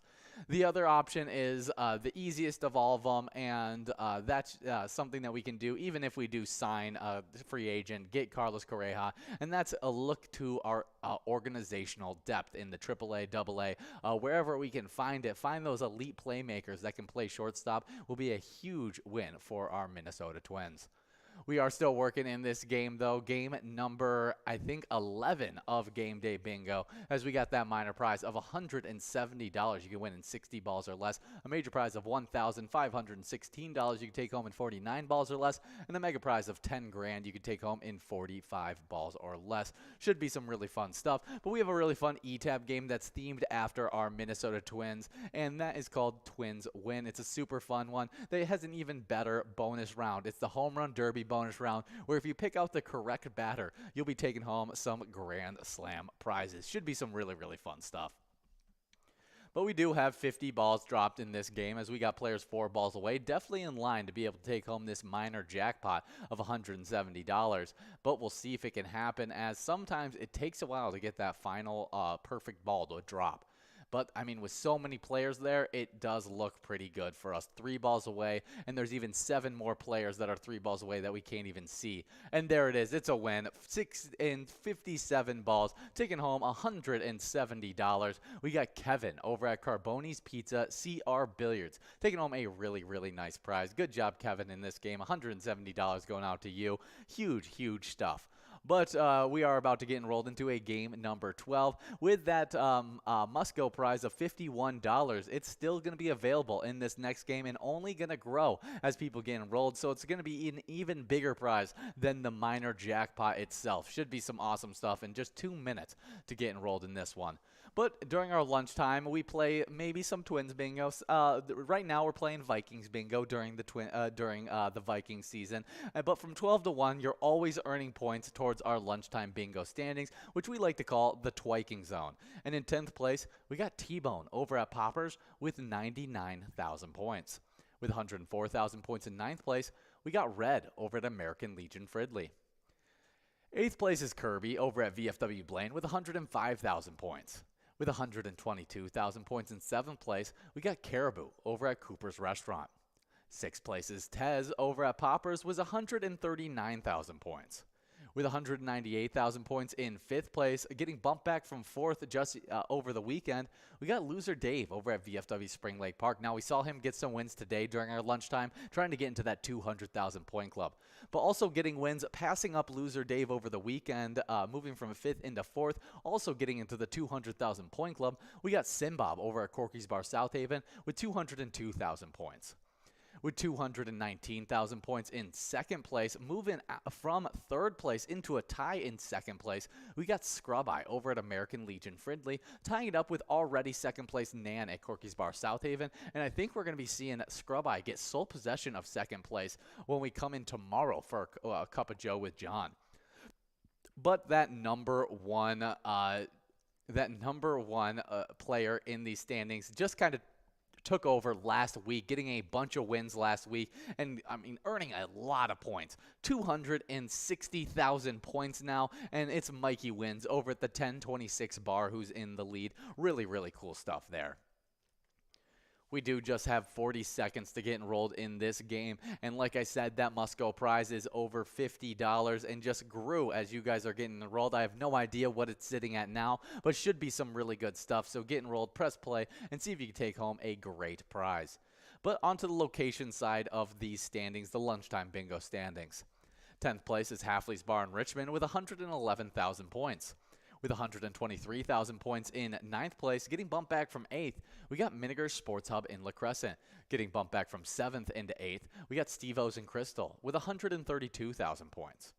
The other option is the easiest of all of them, and that's something that we can do even if we do sign a free agent, get Carlos Correa, and that's a look to our organizational depth in the AAA, AA, wherever we can find it. Find those elite playmakers that can play shortstop will be a huge win for our Minnesota Twins. We are still working in this game, though. Game number, 11 of Game Day Bingo, as we got that minor prize of $170 you can win in 60 balls or less, a major prize of $1,516 you can take home in 49 balls or less, and a mega prize of $10,000 you can take home in 45 balls or less. Should be some really fun stuff, but we have a really fun E-Tab game that's themed after our Minnesota Twins, and that is called Twins Win. It's a super fun one that has an even better bonus round. It's the Home Run Derby bonus round, where if you pick out the correct batter, you'll be taking home some Grand Slam prizes. Should be some really, really fun stuff. But we do have 50 balls dropped in this game, as we got players 4 balls away, definitely in line to be able to take home this minor jackpot of $170. But we'll see if it can happen, as sometimes it takes a while to get that final perfect ball to drop. But, with so many players there, it does look pretty good for us. 3 balls away, and there's even 7 more players that are 3 balls away that we can't even see. And there it is. It's a win. 6 in 57 balls, taking home $170. We got Kevin over at Carboni's Pizza CR Billiards, taking home a really, really nice prize. Good job, Kevin, in this game. $170 going out to you. Huge, huge stuff. But we are about to get enrolled into a game number 12 with that must-go prize of $51. It's still going to be available in this next game and only going to grow as people get enrolled. So it's going to be an even bigger prize than the minor jackpot itself. Should be some awesome stuff in just 2 minutes to get enrolled in this one. But during our lunchtime, we play maybe some Twins bingo. Right now, we're playing Vikings bingo during the Vikings season. But from 12 to 1, you're always earning points towards our lunchtime bingo standings, which we like to call the Twiking Zone. And in 10th place, we got T-Bone over at Poppers with 99,000 points. With 104,000 points in 9th place, we got Red over at American Legion Fridley. 8th place is Kirby over at VFW Blaine with 105,000 points. With 122,000 points in 7th place, we got Caribou over at Cooper's Restaurant. 6th place is Tez over at Poppers with 139,000 points. With 198,000 points in 5th place, getting bumped back from 4th just over the weekend, we got Loser Dave over at VFW Spring Lake Park. Now, we saw him get some wins today during our lunchtime, trying to get into that 200,000 point club. But also getting wins, passing up Loser Dave over the weekend, moving from 5th into 4th, also getting into the 200,000 point club. We got Simbob over at Corky's Bar South Haven with 202,000 points. With 219,000 points in 2nd place, moving from 3rd place into a tie in 2nd place, we got Scrub Eye over at American Legion Fridley, tying it up with already 2nd place Nan at Corky's Bar South Haven, and I think we're going to be seeing Scrub Eye get sole possession of 2nd place when we come in tomorrow for a Cup of Joe with John. But that number one player in these standings just kind of took over last week, getting a bunch of wins last week, and I mean earning a lot of points. 260,000 points now, and it's Mikey Wins over at the 1026 bar who's in the lead. Really, really cool stuff there. We do just have 40 seconds to get enrolled in this game. And like I said, that must-go prize is over $50 and just grew as you guys are getting enrolled. I have no idea what it's sitting at now, but should be some really good stuff. So get enrolled, press play, and see if you can take home a great prize. But onto the location side of these standings, the lunchtime bingo standings. 10th place is Halfley's Bar in Richmond with 111,000 points. With 123,000 points in 9th place, getting bumped back from 8th, we got Miniger's Sports Hub in La Crescent. Getting bumped back from 7th into 8th, we got Steve-O's in Crystal with 132,000 points.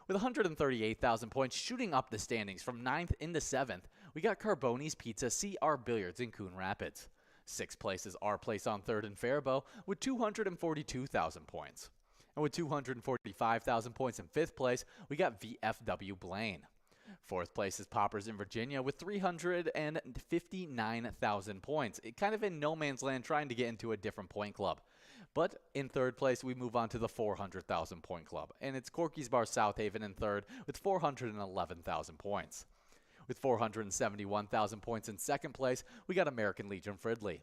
With 138,000 points, shooting up the standings from 9th into 7th, we got Carboni's Pizza CR Billiards in Coon Rapids. 6th place is our place on 3rd in Faribault with 242,000 points. And with 245,000 points in 5th place, we got VFW Blaine. 4th place is Poppers in Virginia with 359,000 points. Kind of in no man's land trying to get into a different point club. But in 3rd place, we move on to the 400,000 point club. And it's Corky's Bar South Haven in 3rd with 411,000 points. With 471,000 points in 2nd place, we got American Legion Fridley.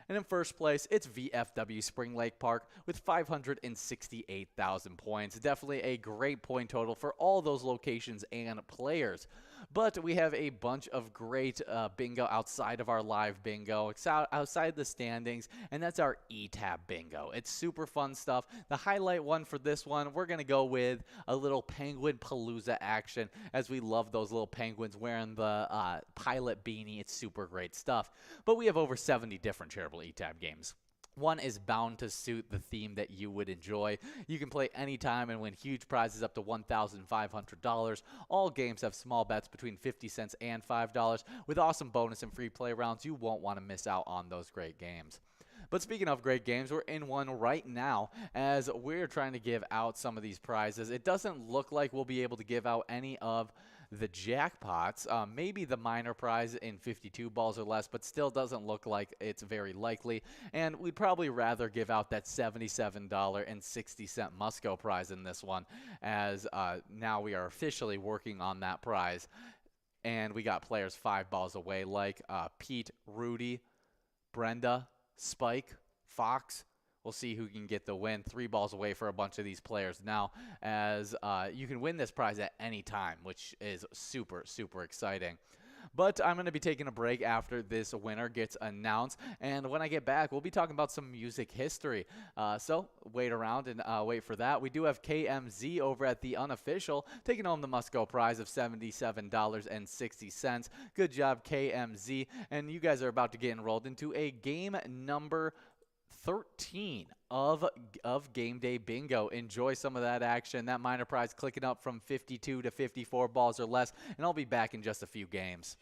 And in 1st place, it's VFW Spring Lake Park with 568,000 points. Definitely a great point total for all those locations and players. But we have a bunch of great bingo outside of our live bingo, outside the standings, and that's our E-Tab bingo. It's super fun stuff. The highlight one for this one, we're going to go with a little Penguin Palooza action, as we love those little penguins wearing the pilot beanie. It's super great stuff. But we have over 70 different charitable E-Tab games. One is bound to suit the theme that you would enjoy. You can play anytime and win huge prizes up to $1,500. All games have small bets between 50 cents and $5 with awesome bonus and free play rounds. You won't want to miss out on those great games. But speaking of great games, we're in one right now as we're trying to give out some of these prizes. It doesn't look like we'll be able to give out any of the jackpots, maybe the minor prize in 52 balls or less, but still doesn't look like it's very likely. And we'd probably rather give out that $77.60 must-go prize in this one, as now we are officially working on that prize. And we got players 5 balls away, like Pete, Rudy, Brenda, Spike, Fox. We'll see who can get the win. 3 balls away for a bunch of these players now, as you can win this prize at any time, which is super, super exciting. But I'm going to be taking a break after this winner gets announced, and when I get back, we'll be talking about some music history. So wait around and wait for that. We do have KMZ over at the Unofficial taking home the must-go prize of $77.60. Good job, KMZ. And you guys are about to get enrolled into a game number 13 of Game Day Bingo. Enjoy some of that action. That minor prize clicking up from 52 to 54 balls or less, and I'll be back in just a few games.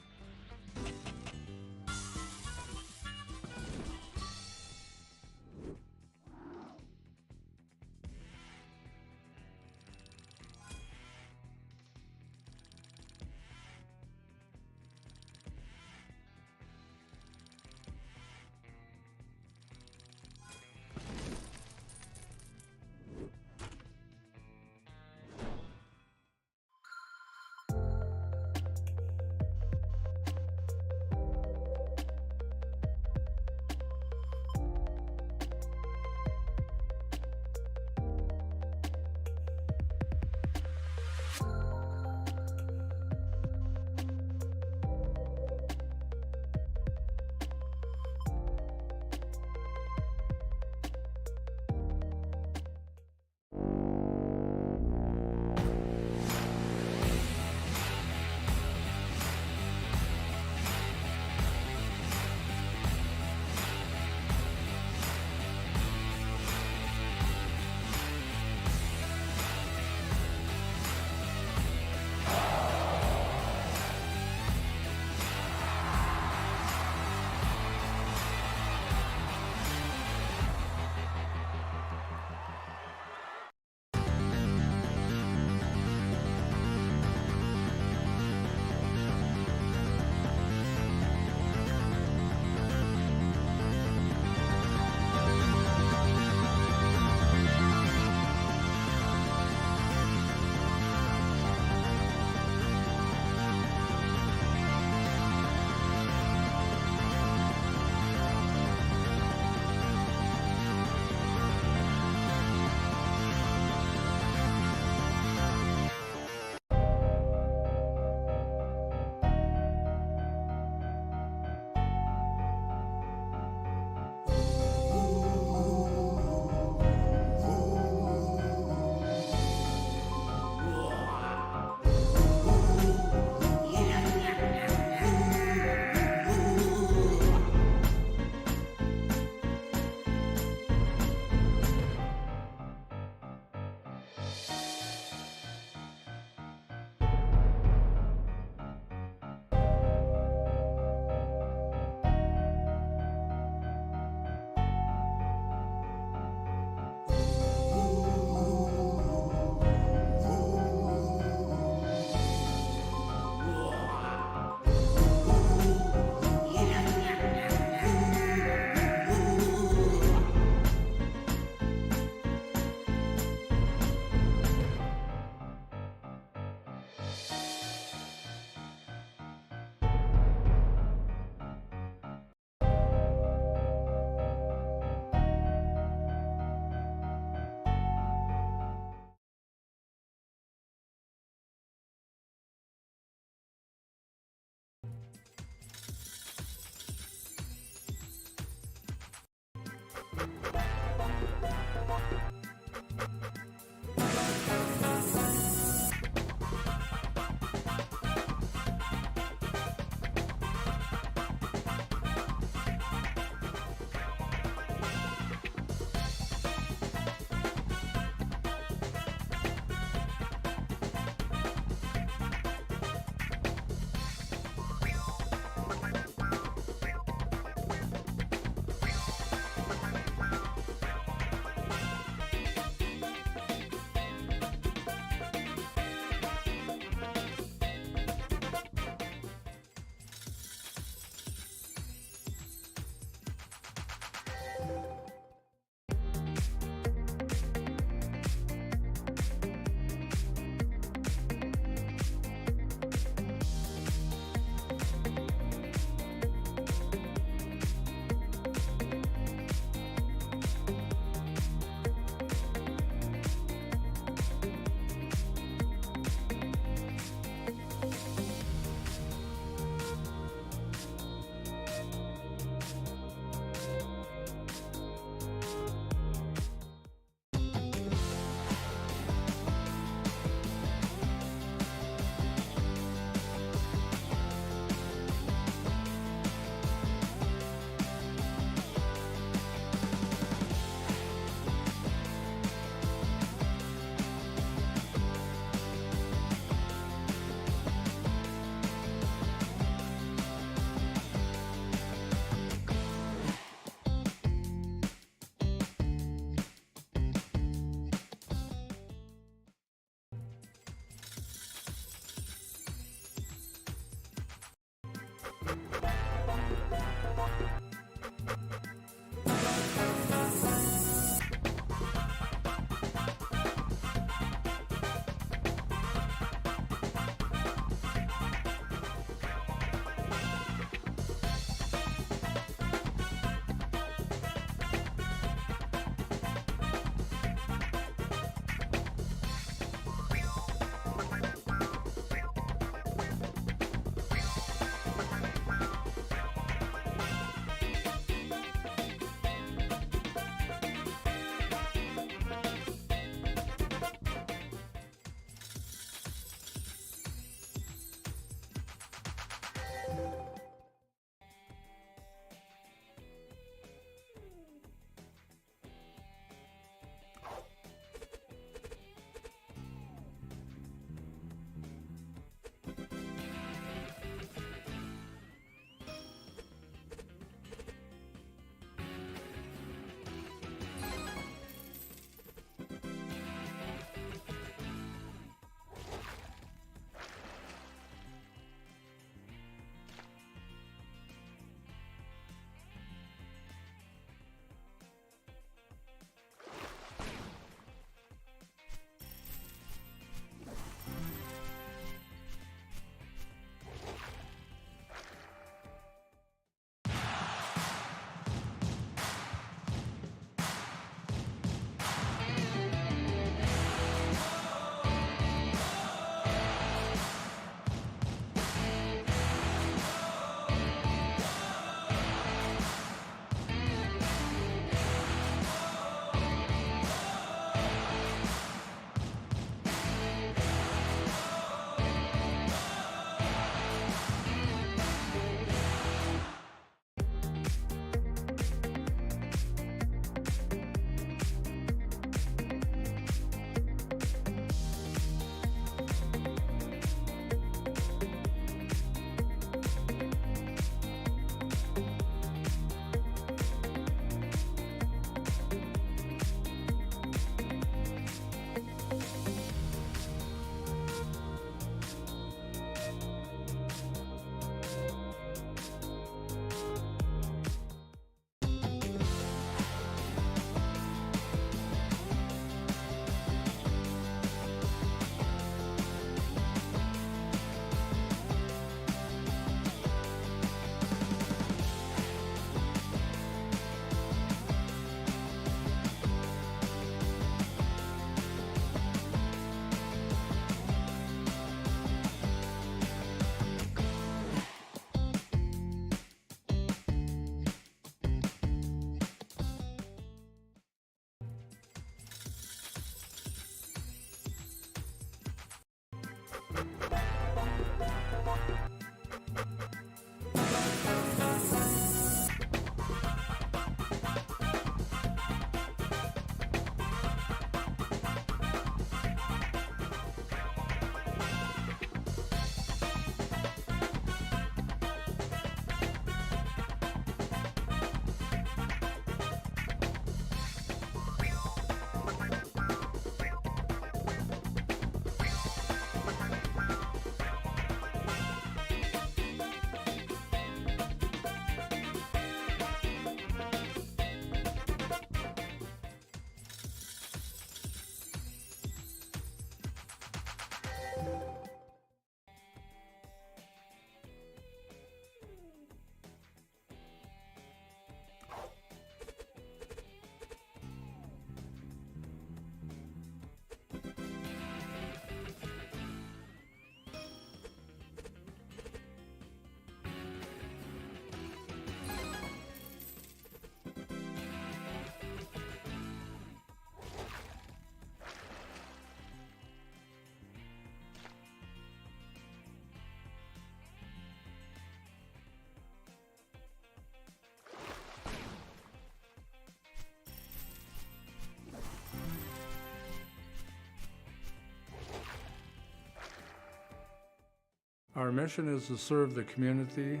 Our mission is to serve the community.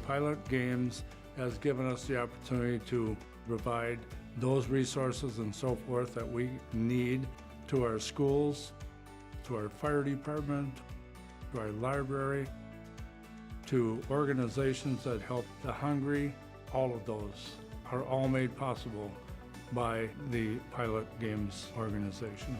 Pilot Games has given us the opportunity to provide those resources and so forth that we need to our schools, to our fire department, to our library, to organizations that help the hungry. All of those are all made possible by the Pilot Games organization.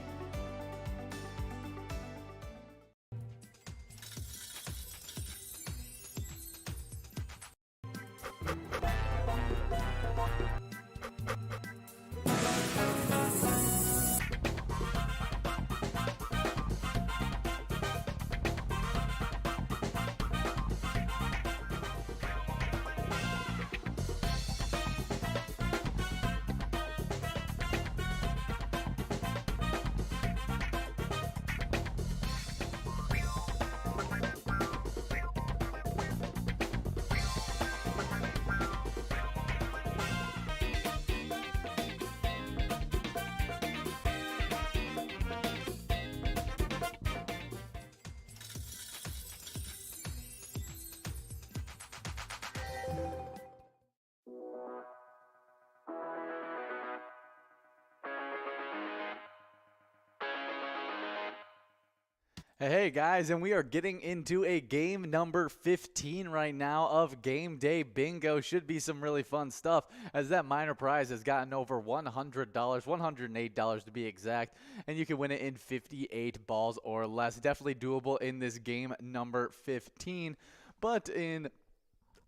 Hey guys, and we are getting into a game number 15 right now of Game Day Bingo. Should be some really fun stuff, as that minor prize has gotten over $100, $108 to be exact, and you can win it in 58 balls or less. Definitely doable in this game number 15, but in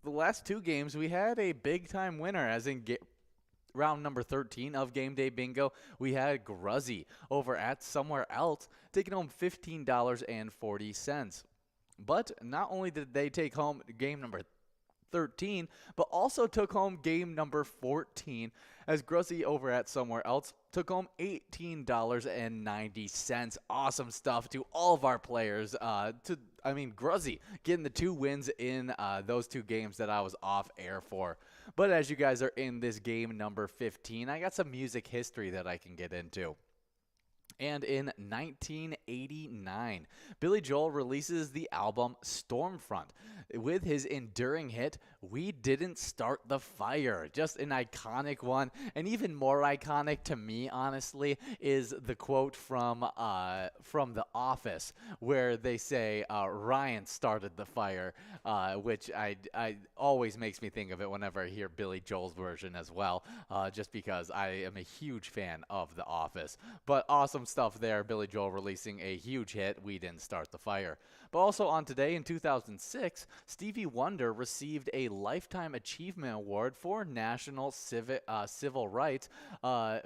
the last two games, we had a big-time winner, as in round number 13 of Game Day Bingo, we had Gruzzy over at Somewhere Else taking home $15.40. But not only did they take home game number 13, but also took home game number 14, as Gruzzy over at Somewhere Else took home $18.90. Awesome stuff to all of our players. Gruzzy getting the 2 wins in those 2 games that I was off air for. But as you guys are in this game number 15, I got some music history that I can get into. And in 1989, Billy Joel releases the album Stormfront with his enduring hit, We Didn't Start the Fire. Just an iconic one. And even more iconic to me, honestly, is the quote from The Office, where they say, Ryan started the fire, which I always makes me think of it whenever I hear Billy Joel's version as well, just because I am a huge fan of The Office. But awesome stuff there, Billy Joel releasing a huge hit, We Didn't Start the Fire. But also on today in 2006, Stevie Wonder received a Lifetime Achievement Award for National Civil Rights from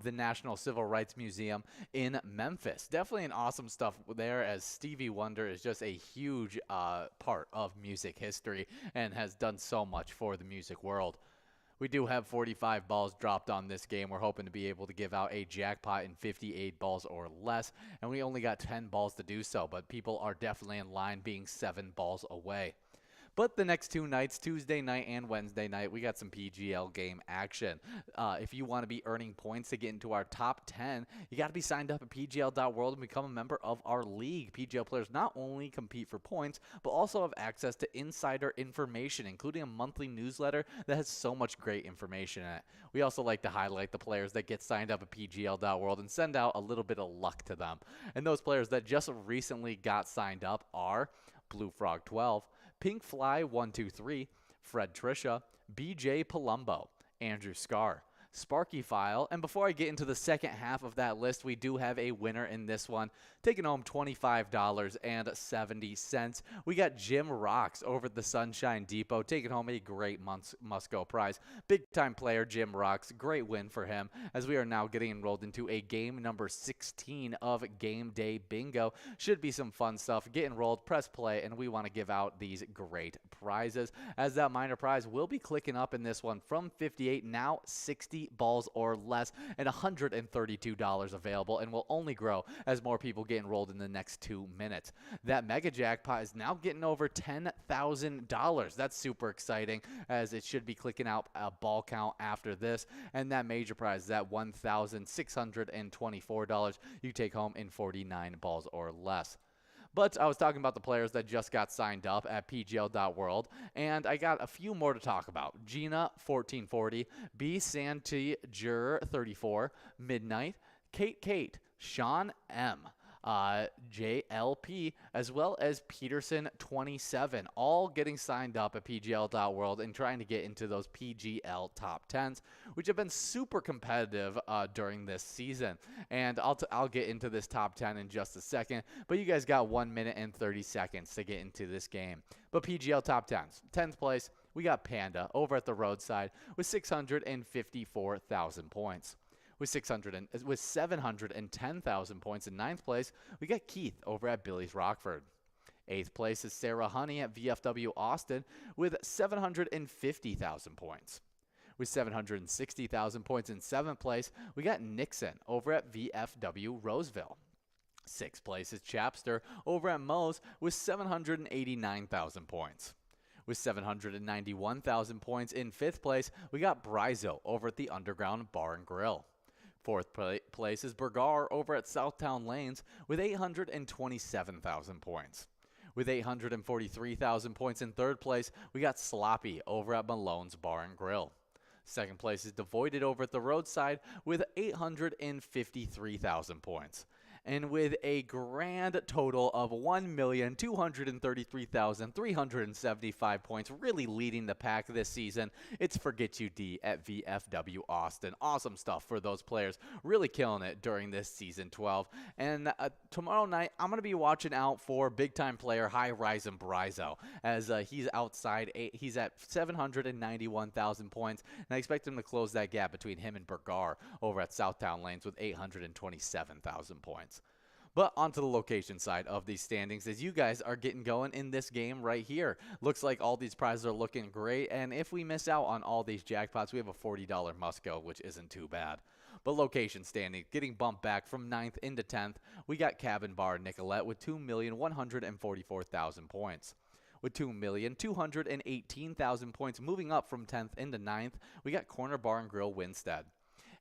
the National Civil Rights Museum in Memphis. Definitely an awesome stuff there, as Stevie Wonder is just a huge part of music history and has done so much for the music world. We do have 45 balls dropped on this game. We're hoping to be able to give out a jackpot in 58 balls or less, and we only got 10 balls to do so, but people are definitely in line, being 7 balls away. But the next 2 nights, Tuesday night and Wednesday night, we got some PGL game action. If you want to be earning points to get into our top 10, you got to be signed up at PGL.world and become a member of our league. PGL players not only compete for points, but also have access to insider information, including a monthly newsletter that has so much great information in it. We also like to highlight the players that get signed up at PGL.world and send out a little bit of luck to them. And those players that just recently got signed up are Blue Frog 12, Pink Fly 123, Fred Trisha, BJ Palumbo, Andrew Scar, Sparky File, and before I get into the second half of that list, we do have a winner in this one, taking home $25.70. We got Jim Rocks over at the Sunshine Depot, taking home a great Musco prize. Big-time player Jim Rocks, great win for him, as we are now getting enrolled into a game number 16 of Game Day Bingo. Should be some fun stuff. Get enrolled, press play, and we want to give out these great prizes, as that minor prize will be clicking up in this one from 58, now $60. 60 balls or less, and $132 available, and will only grow as more people get enrolled in the next 2 minutes. That mega jackpot is now getting over $10,000. That's super exciting, as it should be clicking out a ball count after this. And that major prize, that $1,624, you take home in 49 balls or less. But I was talking about the players that just got signed up at PGL.world, and I got a few more to talk about. Gina, 1440, B. Santiger, 34, Midnight, Kate, Sean M., JLP, as well as Peterson 27, all getting signed up at PGL.world and trying to get into those PGL top 10s, which have been super competitive during this season. And I'll get into this top 10 in just a second, but you guys got 1 minute and 30 seconds to get into this game. But PGL top 10s, 10th place, we got Panda over at the roadside with 654,000 points. With 710,000 points in 9th place, we got Keith over at Billy's Rockford. 8th place is Sarah Honey at VFW Austin with 750,000 points. With 760,000 points in 7th place, we got Nixon over at VFW Roseville. 6th place is Chapster over at Moe's with 789,000 points. With 791,000 points in 5th place, we got Brizo over at the Underground Bar and Grill. 4th place is Bergar over at Southtown Lanes with 827,000 points. With 843,000 points in 3rd place, we got Sloppy over at Malone's Bar and Grill. 2nd place is Devoided over at the roadside with 853,000 points. And with a grand total of 1,233,375 points, really leading the pack this season, it's Forget You D at VFW Austin. Awesome stuff for those players, really killing it during this season 12. And tomorrow night, I'm going to be watching out for big-time player High Rise and Brizo, as he's outside. He's at 791,000 points, and I expect him to close that gap between him and Bergar over at Southtown Lanes with 827,000 points. But onto the location side of these standings, as you guys are getting going in this game right here. Looks like all these prizes are looking great, and if we miss out on all these jackpots, we have a $40 must-go, which isn't too bad. But location standing, getting bumped back from 9th into 10th, we got Cabin Bar Nicolette with 2,144,000 points. With 2,218,000 points, moving up from 10th into 9th, we got Corner Bar and Grill Winstead.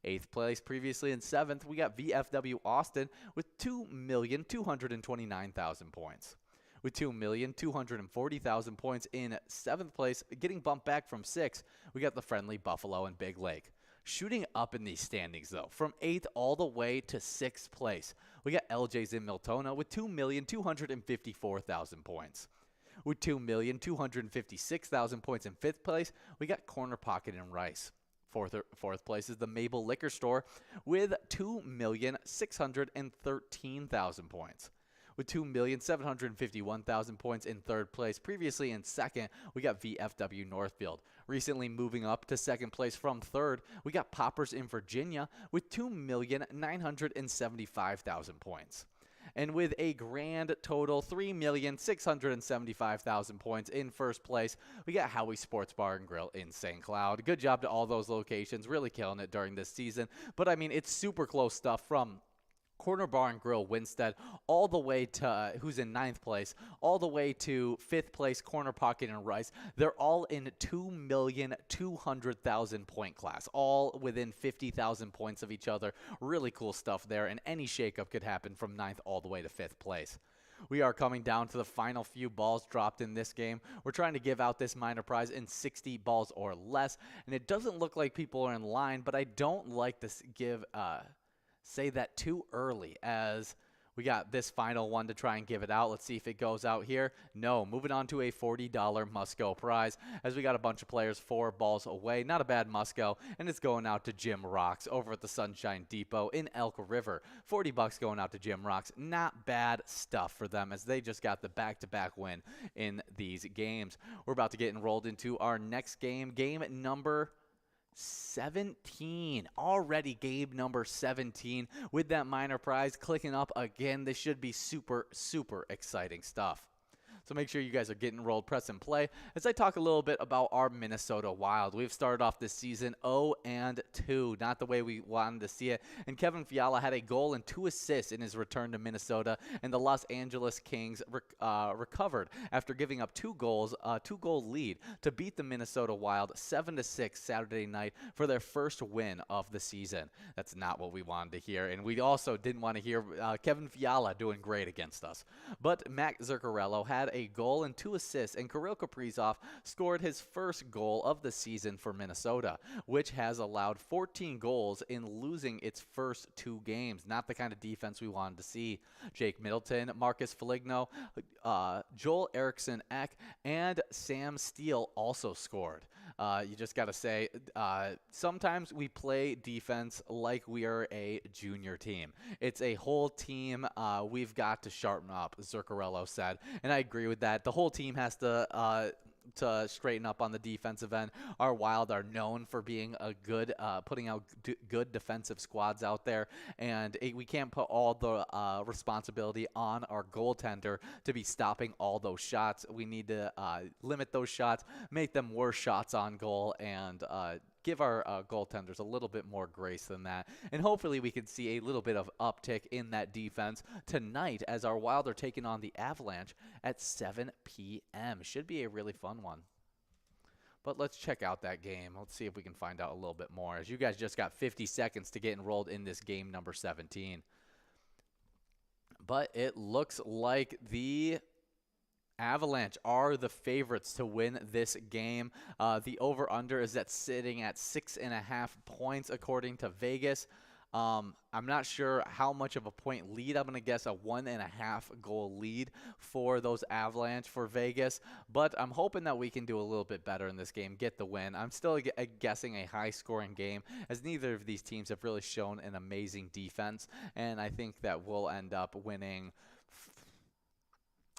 8th place previously in 7th, we got VFW Austin with 2,229,000 points. With 2,240,000 points in 7th place, getting bumped back from 6th, we got the Friendly Buffalo and Big Lake. Shooting up in these standings, though, from 8th all the way to 6th place, we got LJ's in Miltona with 2,254,000 points. With 2,256,000 points in 5th place, we got Corner Pocket and Rice. Fourth place is the Mabel Liquor Store with 2,613,000 points. With 2,751,000 points in 3rd place. Previously in 2nd, we got VFW Northfield. Recently moving up to 2nd place from 3rd, we got Poppers in Virginia with 2,975,000 points. And with a grand total 3,675,000 points in 1st place, we got Howie Sports Bar and Grill in St. Cloud. Good job to all those locations, really killing it during this season. But I mean, it's super close stuff from Corner Bar and Grill Winstead all the way to who's in 9th place, all the way to 5th place Corner Pocket and Rice. They're all in 2,200,000 point class, all within 50,000 points of each other. Really cool stuff there, and any shakeup could happen from 9th all the way to 5th place. We are coming down to the final few balls dropped in this game. We're trying to give out this minor prize in 60 balls or less, and it doesn't look like people are in line, but I don't like to say that too early, as we got this final one to try and give it out. Let's see if it goes out here. No, moving on to a $40 must-go prize, as we got a bunch of players 4 balls away. Not a bad must-go, and it's going out to Jim Rocks over at the Sunshine Depot in Elk River. $40 going out to Jim Rocks. Not bad stuff for them, as they just got the back-to-back win in these games. We're about to get enrolled into our next game, game number 17. Already game number 17 with that minor prize clicking up again. This should be super exciting stuff. So make sure you guys are getting enrolled, press and play as I talk a little bit about our Minnesota Wild. We've started off this season 0-10. 7-2. Not the way we wanted to see it. And Kevin Fiala had a goal and 2 assists in his return to Minnesota, and the Los Angeles Kings recovered after giving up 2 goals, 2-goal lead to beat the Minnesota Wild 7-6 Saturday night for their first win of the season. That's not what we wanted to hear, and we also didn't want to hear Kevin Fiala doing great against us. But Matt Zuccarello had a goal and 2 assists, and Kirill Kaprizov scored his first goal of the season for Minnesota, which has allowed 14 goals in losing its first 2 games. Not the kind of defense we wanted to see. Jake Middleton, Marcus Foligno, Joel Eriksson Ek, and Sam Steele also scored. You just got to say, sometimes we play defense like we are a junior team. It's a whole team. We've got to sharpen up, Zuccarello said. And I agree with that. The whole team has to straighten up on the defensive end. Our Wild are known for being a good, putting out good defensive squads out there, and we can't put all the responsibility on our goaltender to be stopping all those shots. We need to limit those shots, make them worse shots on goal, and give our goaltenders a little bit more grace than that. And hopefully we can see a little bit of uptick in that defense tonight as our Wild are taking on the Avalanche at 7 p.m. Should be a really fun one. But let's check out that game. Let's see if we can find out a little bit more, as you guys just got 50 seconds to get enrolled in this game number 17. But it looks like the Avalanche are the favorites to win this game. The over-under is sitting at 6.5 points according to Vegas. I'm not sure how much of a point lead. I'm going to guess a 1.5 goal lead for those Avalanche for Vegas. But I'm hoping that we can do a little bit better in this game, get the win. I'm still guessing a high-scoring game, as neither of these teams have really shown an amazing defense. And I think that we'll end up winning,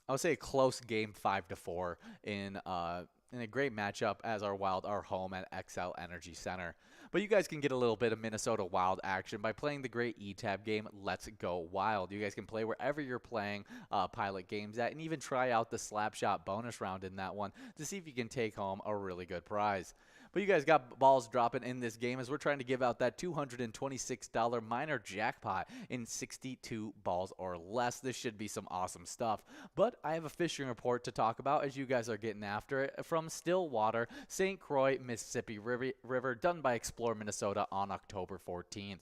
I would say, a close game 5-4 in a great matchup, as our Wild are home at XL Energy Center. But you guys can get a little bit of Minnesota Wild action by playing the great eTab game, Let's Go Wild. You guys can play wherever you're playing Pilot games at, and even try out the Slapshot bonus round in that one to see if you can take home a really good prize. But you guys got balls dropping in this game as we're trying to give out that $226 minor jackpot in 62 balls or less. This should be some awesome stuff. But I have a fishing report to talk about as you guys are getting after it from Stillwater, St. Croix, Mississippi River, done by Explore Minnesota on October 14th.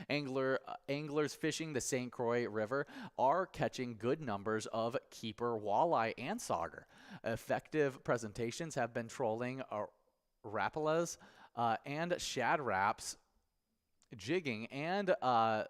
Anglers fishing the St. Croix River are catching good numbers of keeper walleye and sauger. Effective presentations have been trolling rapalas and shad wraps, jigging, and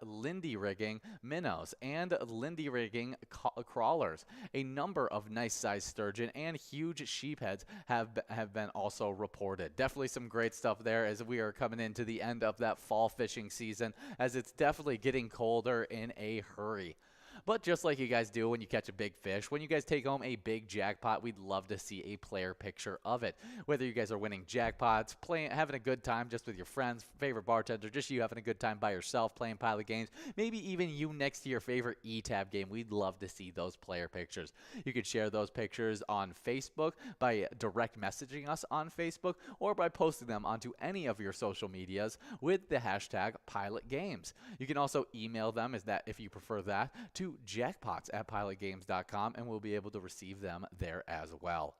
lindy rigging minnows and lindy rigging crawlers. A number of nice sized sturgeon and huge sheepheads have been also reported. Definitely some great stuff there as we are coming into the end of that fall fishing season, as it's definitely getting colder in a hurry. But just like you guys do when you catch a big fish, when you guys take home a big jackpot, we'd love to see a player picture of it. Whether you guys are winning jackpots, playing, having a good time just with your friends, favorite bartender, just you having a good time by yourself playing Pilot games, maybe even you next to your favorite eTab game, we'd love to see those player pictures. You could share those pictures on Facebook by direct messaging us on Facebook, or by posting them onto any of your social medias with the hashtag Pilot Games. You can also email them, if you prefer that, to jackpots@pilotgames.com, and we'll be able to receive them there as well.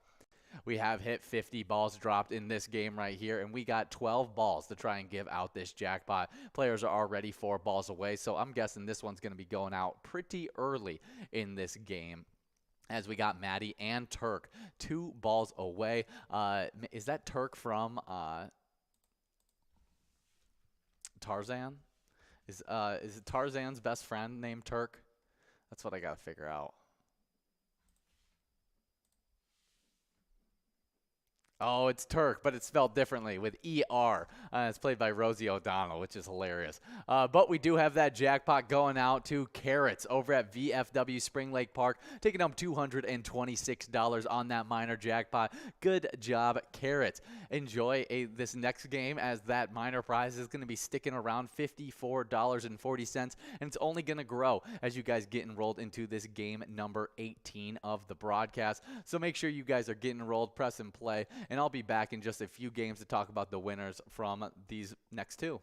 We have hit 50 balls dropped in this game right here, and we got 12 balls to try and give out this jackpot. Players are already 4 balls away, so I'm guessing this one's going to be going out pretty early in this game, as we got Maddie and Turk 2 balls away. Is that Turk from Tarzan? Is it Tarzan's best friend named Turk? That's what I got to figure out. Oh, it's Turk, but it's spelled differently with E-R. It's played by Rosie O'Donnell, which is hilarious. But we do have that jackpot going out to Carrots over at VFW Spring Lake Park, taking home $226 on that minor jackpot. Good job, Carrots. Enjoy this next game, as that minor prize is going to be sticking around $54.40, and it's only going to grow as you guys get enrolled into this game number 18 of the broadcast. So make sure you guys are getting enrolled, press and play, and I'll be back in just a few games to talk about the winners from these next two.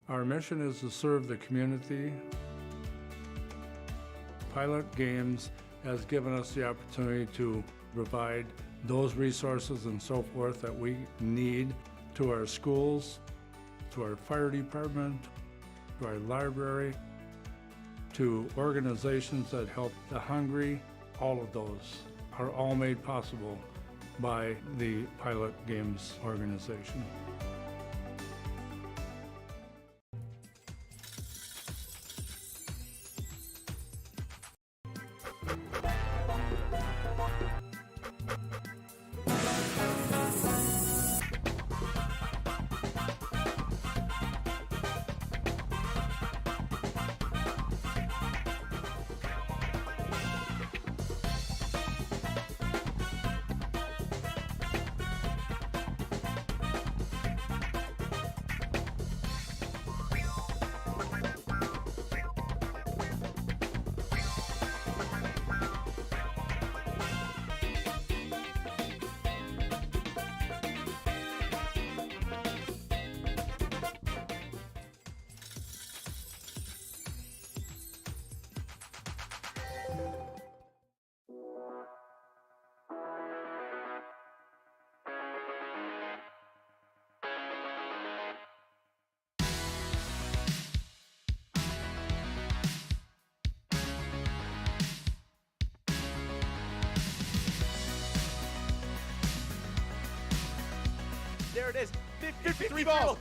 Our mission is to serve the community. Pilot Games has given us the opportunity to provide those resources and so forth that we need to our schools, to our fire department, to our library, to organizations that help the hungry. All of those are all made possible by the Pilot Games organization. There it is. 53 balls.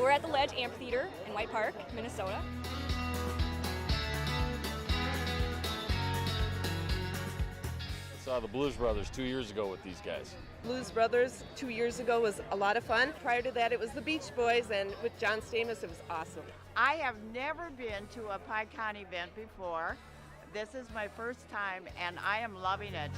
we're at the Ledge Amphitheater in White Park, Minnesota. I saw the Blues Brothers 2 years ago with these guys. Blues Brothers 2 years ago was a lot of fun. Prior to that, it was the Beach Boys, and with John Stamos, it was awesome. I have never been to a PyCon event before. This is my first time, and I am loving it.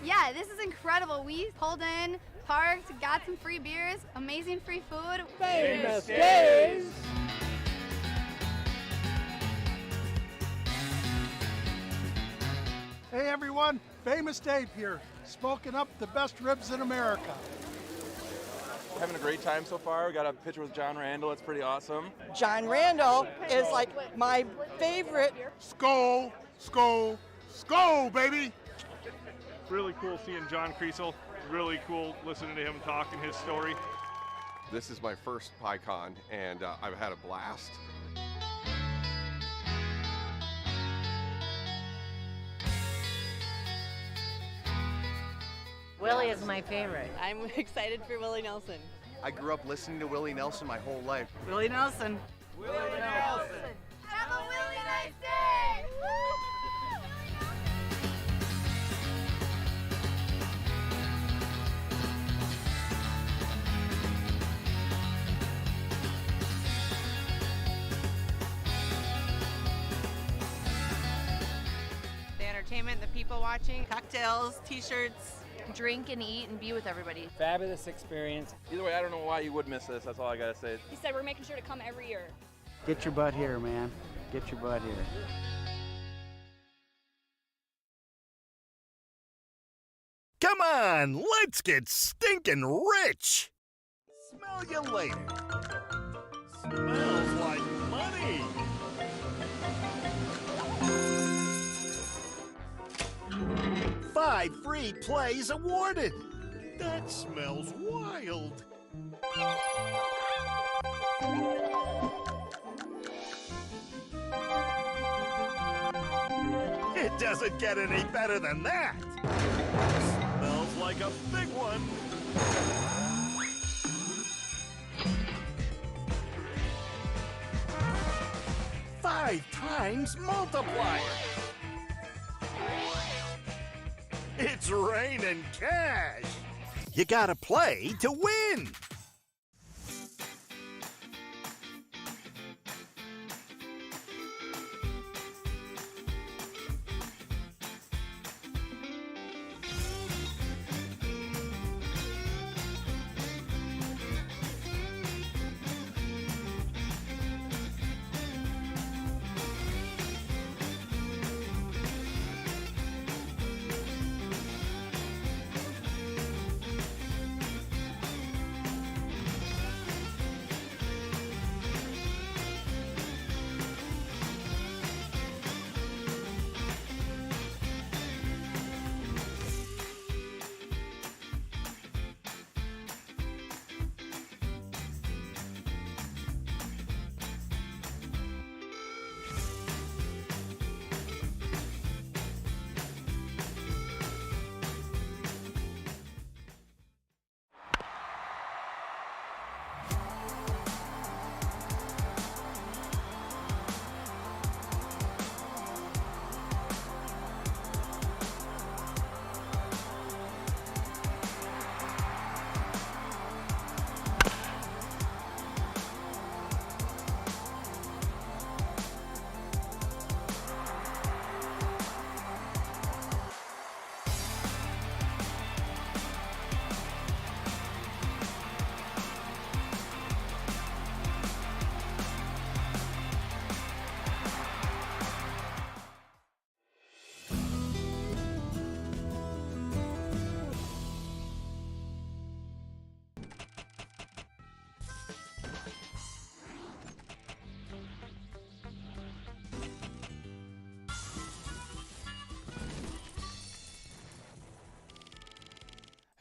Yeah, this is incredible. We pulled in, parked, got some free beers, amazing free food. Famous Days! Hey everyone, Famous Dave here, smoking up the best ribs in America. Having a great time so far. We got a picture with John Randall. It's pretty awesome. John Randall is like my favorite. Skol, skol, skol, baby! Really cool seeing John Creasel. Really cool listening to him talk and his story. This is my first PyCon, and I've had a blast. Willie is my favorite. I'm excited for Willie Nelson. I grew up listening to Willie Nelson my whole life. Willie Nelson. Willie Nelson. Have a really nice day! The entertainment, the people watching, cocktails, t-shirts. Drink and eat and be with everybody. Fabulous experience. Either way, I don't know why you would miss this. That's all I gotta say. He said we're making sure to come every year. Get your butt here, man. Get your butt here. Come on, let's get stinking rich. Smell you later. Smells like money. Five free plays awarded. That smells wild. It doesn't get any better than that. Smells like a big one. Five times multiplier. It's raining cash. You gotta play to win.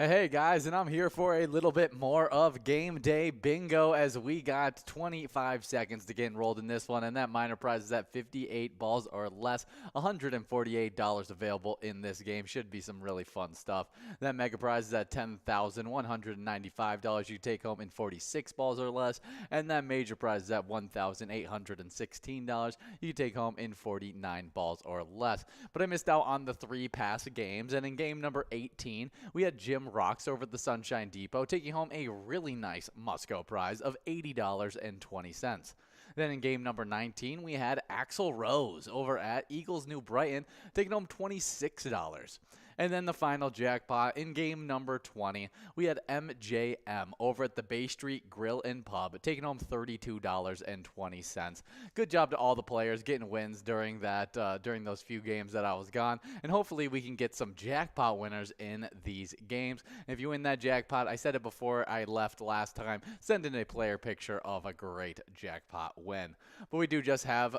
Hey guys, and I'm here for a little bit more of Game Day Bingo as we got 25 seconds to get enrolled in this one, and that minor prize is at 58 balls or less, $148 available in this game. Should be some really fun stuff. That mega prize is at $10,195. You take home in 46 balls or less, and that major prize is at $1,816. You take home in 49 balls or less. But I missed out on the 3 past games, and in game number 18, we had Jim Rocks over at the Sunshine Depot, taking home a really nice Musco prize of $80.20. Then in game number 19, we had Axl Rose over at Eagles New Brighton, taking home $26. And then the final jackpot in game number 20, we had MJM over at the Bay Street Grill and Pub, taking home $32.20. Good job to all the players getting wins during those few games that I was gone, and hopefully we can get some jackpot winners in these games. And if you win that jackpot, I said it before I left last time, send in a player picture of a great jackpot win. But we do just have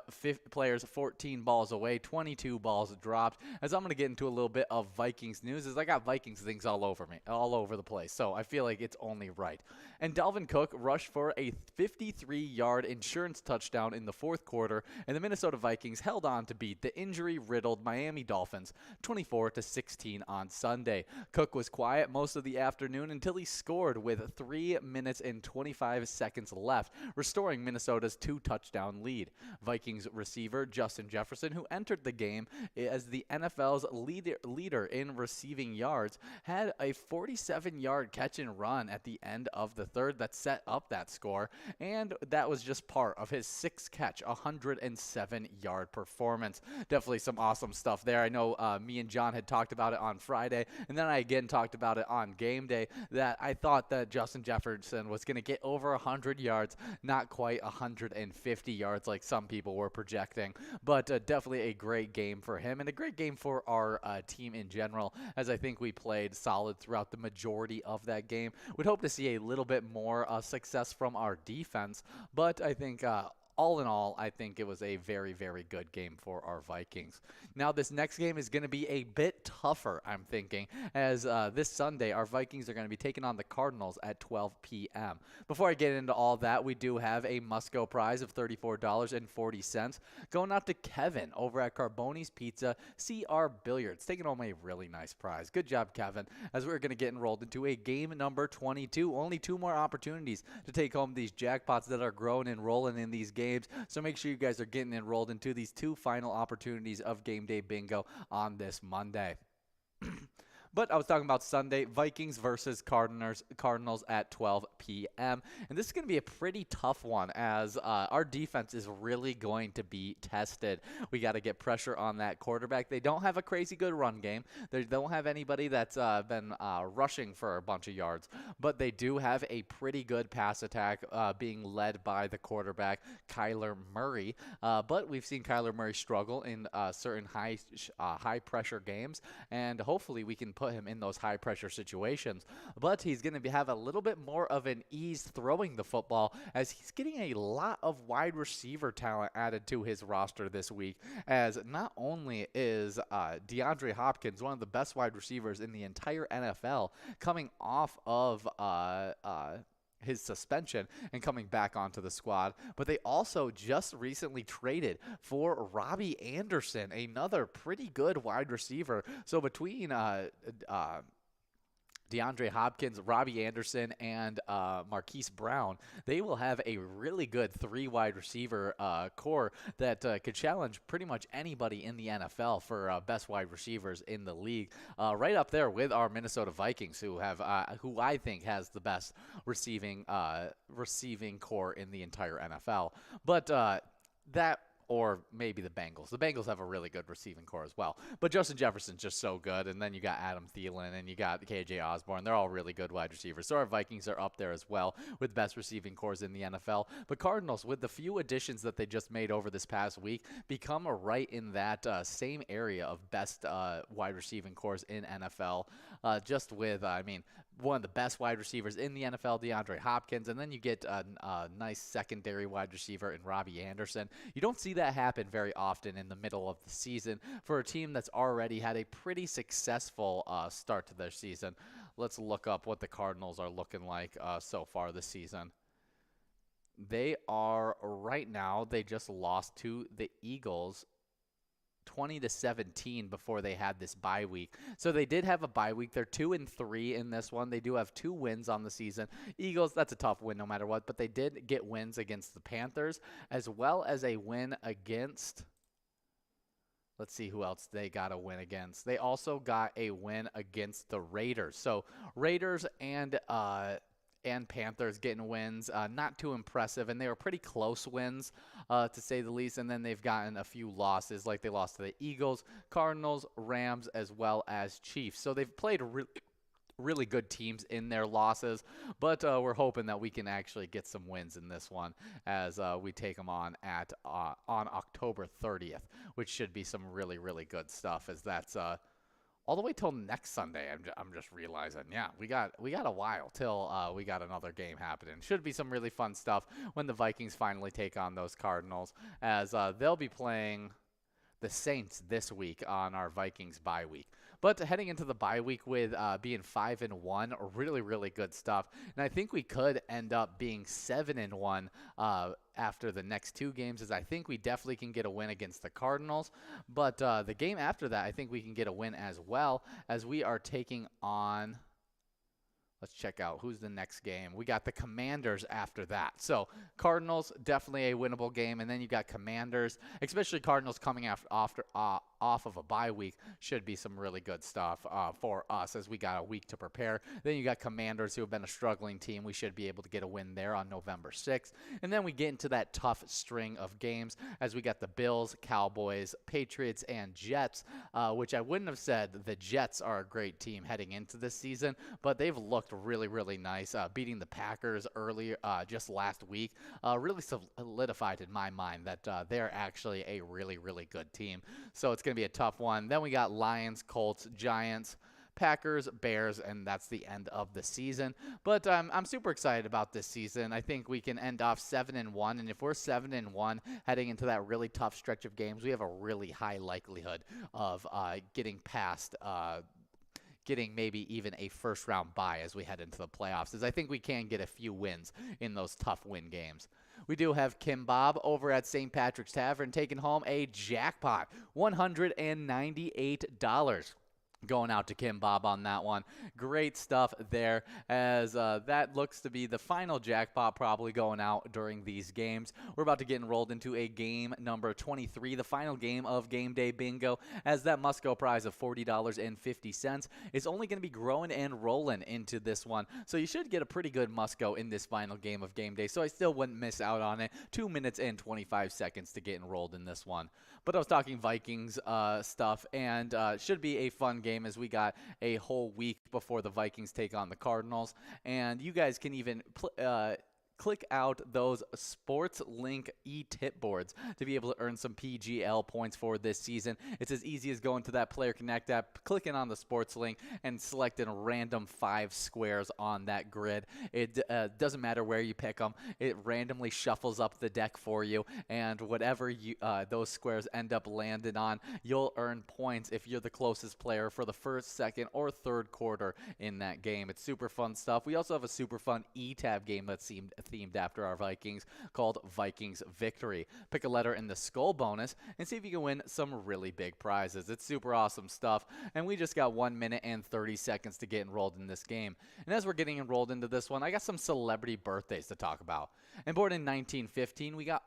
players 14 balls away, 22 balls dropped, as I'm going to get into a little bit of Vikings news, is I got Vikings things all over the place, so I feel like it's only right. And Dalvin Cook rushed for a 53-yard insurance touchdown in the fourth quarter, and the Minnesota Vikings held on to beat the injury-riddled Miami Dolphins 24-16 on Sunday. Cook was quiet most of the afternoon until he scored with 3 minutes and 25 seconds left, restoring Minnesota's 2-touchdown lead. Vikings receiver Justin Jefferson, who entered the game as the NFL's leader in receiving yards, had a 47-yard catch and run at the end of the third that set up that score, and that was just part of his 6-catch, 107-yard performance. Definitely some awesome stuff there. I know me and John had talked about it on Friday, and then I again talked about it on game day, that I thought that Justin Jefferson was going to get over 100 yards, not quite 150 yards like some people were projecting, but definitely a great game for him and a great game for our team in general, as I think we played solid throughout the majority of that game. We'd hope to see a little bit more success from our defense, but I think all in all, I think it was a very, very good game for our Vikings. Now, this next game is going to be a bit tougher, I'm thinking, as this Sunday, our Vikings are going to be taking on the Cardinals at 12 p.m. Before I get into all that, we do have a Musco prize of $34.40 going out to Kevin over at Carboni's Pizza CR Billiards, taking home a really nice prize. Good job, Kevin, as we're going to get enrolled into a game number 22. Only 2 more opportunities to take home these jackpots that are growing and rolling in these games. So make sure you guys are getting enrolled into these 2 final opportunities of Game Day Bingo on this Monday. But I was talking about Sunday, Vikings versus Cardinals at 12 p.m. And this is going to be a pretty tough one, as our defense is really going to be tested. We got to get pressure on that quarterback. They don't have a crazy good run game. They don't have anybody that's been rushing for a bunch of yards. But they do have a pretty good pass attack being led by the quarterback, Kyler Murray. But we've seen Kyler Murray struggle in certain high-pressure games, and hopefully we can put him in those high-pressure situations. But he's going to have a little bit more of an ease throwing the football, as he's getting a lot of wide receiver talent added to his roster this week, as not only is DeAndre Hopkins one of the best wide receivers in the entire NFL, coming off of his suspension and coming back onto the squad, but they also just recently traded for Robbie Anderson, another pretty good wide receiver. So between DeAndre Hopkins, Robbie Anderson, and Marquise Brown, they will have a really good 3 wide receiver core that could challenge pretty much anybody in the NFL for best wide receivers in the league. Right up there with our Minnesota Vikings, who I think has the best receiving core in the entire NFL. But that. Or maybe the Bengals. The Bengals have a really good receiving core as well. But Justin Jefferson's just so good. And then you got Adam Thielen and you got KJ Osborne. They're all really good wide receivers. So our Vikings are up there as well with best receiving cores in the NFL. But Cardinals, with the few additions that they just made over this past week, become right in that same area of best wide receiving cores in NFL. just with, I mean, one of the best wide receivers in the NFL, DeAndre Hopkins, and then you get a nice secondary wide receiver in Robbie Anderson. You don't see that happen very often in the middle of the season for a team that's already had a pretty successful start to their season. Let's look up what the Cardinals are looking like so far this season. They are, right now, they just lost to the Eagles 20-17 before they had this bye week. So they did have a bye week. They're 2-3 in this one. They do have 2 wins on the season. Eagles, that's a tough win no matter what, but they did get wins against the Panthers as well as a win against, let's see who else they got a win against. They also got a win against the Raiders. So Raiders and Panthers getting wins, not too impressive, and they were pretty close wins, to say the least. And then they've gotten a few losses, like they lost to the Eagles, Cardinals, Rams, as well as Chiefs. So they've played really good teams in their losses, but we're hoping that we can actually get some wins in this one as we take them on October 30th, which should be some really good stuff, as that's all the way till next Sunday. I'm just realizing, yeah, we got a while till we got another game happening. Should be some really fun stuff when the Vikings finally take on those Cardinals, as they'll be playing the Saints this week on our Vikings bye week. But heading into the bye week with being 5-1, really good stuff. And I think we could end up being 7-1 after the next 2 games, as I think we definitely can get a win against the Cardinals. But the game after that, I think we can get a win as well, as we are taking on, let's check out who's the next game. We got the Commanders after that. So Cardinals, definitely a winnable game. And then you got Commanders, especially Cardinals coming off of a bye week, should be some really good stuff for us, as we got a week to prepare. Then you got Commanders, who have been a struggling team. We should be able to get a win there on November 6th. And then we get into that tough string of games, as we got the Bills, Cowboys, Patriots, and Jets, which I wouldn't have said the Jets are a great team heading into this season, but they've looked really nice, beating the Packers earlier just last week. Really solidified in my mind that they're actually a really good team. So it's going to be a tough one. Then we got Lions, Colts, Giants, Packers, Bears, and that's the end of the season. But I'm super excited about this season. I think we can end off 7-1, and if we're 7-1 heading into that really tough stretch of games, we have a really high likelihood of getting past getting maybe even a first-round bye as we head into the playoffs, as I think we can get a few wins in those tough win games. We do have Kim Bob over at St. Patrick's Tavern taking home a jackpot, $198. Going out to Kim Bob on that one. Great stuff there, as that looks to be the final jackpot probably going out during these games. We're about to get enrolled into a game number 23, the final game of Game Day Bingo, as that must-go prize of $40.50 is only going to be growing and rolling into this one. So you should get a pretty good must-go in this final game of Game Day, so I still wouldn't miss out on it. 2 minutes and 25 seconds to get enrolled in this one. But I was talking Vikings stuff, and should be a fun game, as we got a whole week before the Vikings take on the Cardinals. And you guys can even click out those Sports Link e-tip boards to be able to earn some PGL points for this season. It's as easy as going to that Player Connect app, clicking on the Sports Link, and selecting random 5 squares on that grid. It doesn't matter where you pick them. It randomly shuffles up the deck for you, and whatever those squares end up landing on, you'll earn points if you're the closest player for the first, second, or third quarter in that game. It's super fun stuff. We also have a super fun e-tab game that's themed after our Vikings, called Vikings Victory. Pick a letter in the skull bonus and see if you can win some really big prizes. It's super awesome stuff, and we just got 1 minute and 30 seconds to get enrolled in this game. And as we're getting enrolled into this one, I got some celebrity birthdays to talk about. And born in 1915, we got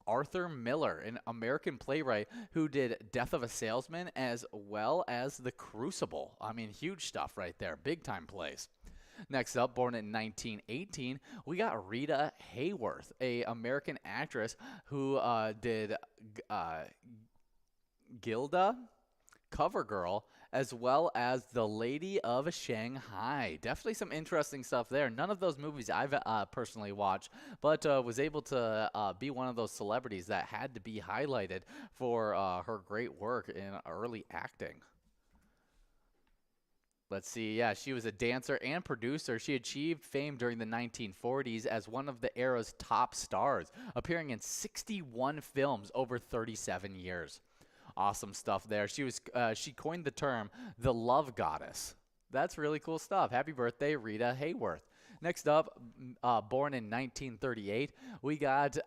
Arthur Miller, an American playwright who did Death of a Salesman as well as The Crucible. I mean, huge stuff right there. Big time plays. Next up, born in 1918, we got Rita Hayworth, a American actress who did Gilda, CoverGirl, as well as The Lady of Shanghai. Definitely some interesting stuff there. None of those movies I've personally watched, but was able to be one of those celebrities that had to be highlighted for her great work in early acting. Let's see. Yeah, she was a dancer and producer. She achieved fame during the 1940s as one of the era's top stars, appearing in 61 films over 37 years. Awesome stuff there. She coined the term the love goddess. That's really cool stuff. Happy birthday, Rita Hayworth. Next up, born in 1938, we got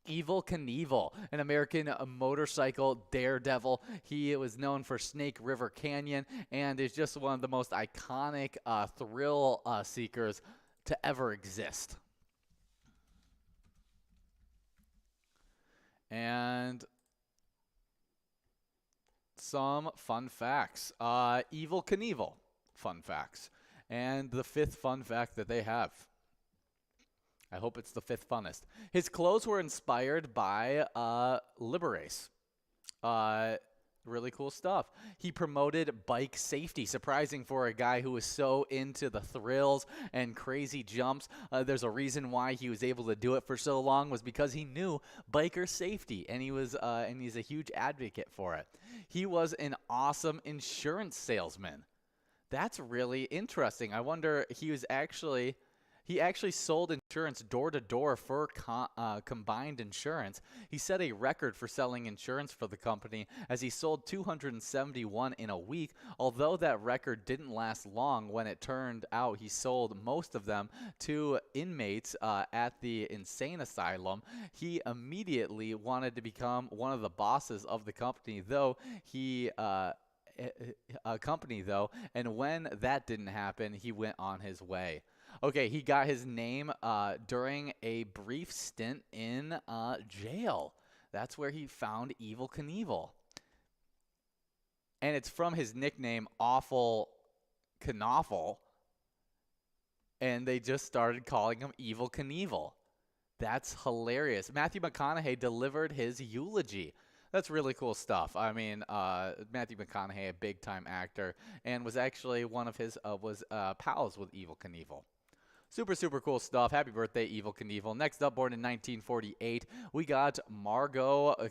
Evel Knievel, an American motorcycle daredevil. He was known for Snake River Canyon and is just one of the most iconic thrill seekers to ever exist. And some fun facts. Evel Knievel, fun facts. And the fifth fun fact that they have. I hope it's the fifth funnest. His clothes were inspired by Liberace. Really cool stuff. He promoted bike safety. Surprising for a guy who was so into the thrills and crazy jumps. There's a reason why he was able to do it for so long was because he knew biker safety, and he's a huge advocate for it. He was an awesome insurance salesman. That's really interesting. I wonder he actually sold insurance door to door for combined insurance. He set a record for selling insurance for the company as he sold 271 in a week, although that record didn't last long when it turned out he sold most of them to inmates at the insane asylum. He immediately wanted to become one of the bosses of the company, and when that didn't happen, he went on his way. Okay, he got his name during a brief stint in jail. That's where he found Evel Knievel. And it's from his nickname, Awful Knaufel. And they just started calling him Evel Knievel. That's hilarious. Matthew McConaughey delivered his eulogy. That's really cool stuff. I mean, Matthew McConaughey, a big-time actor, and was actually one of his pals with Evel Knievel. Super, super cool stuff. Happy birthday, Evel Knievel. Next up, born in 1948, we got Margot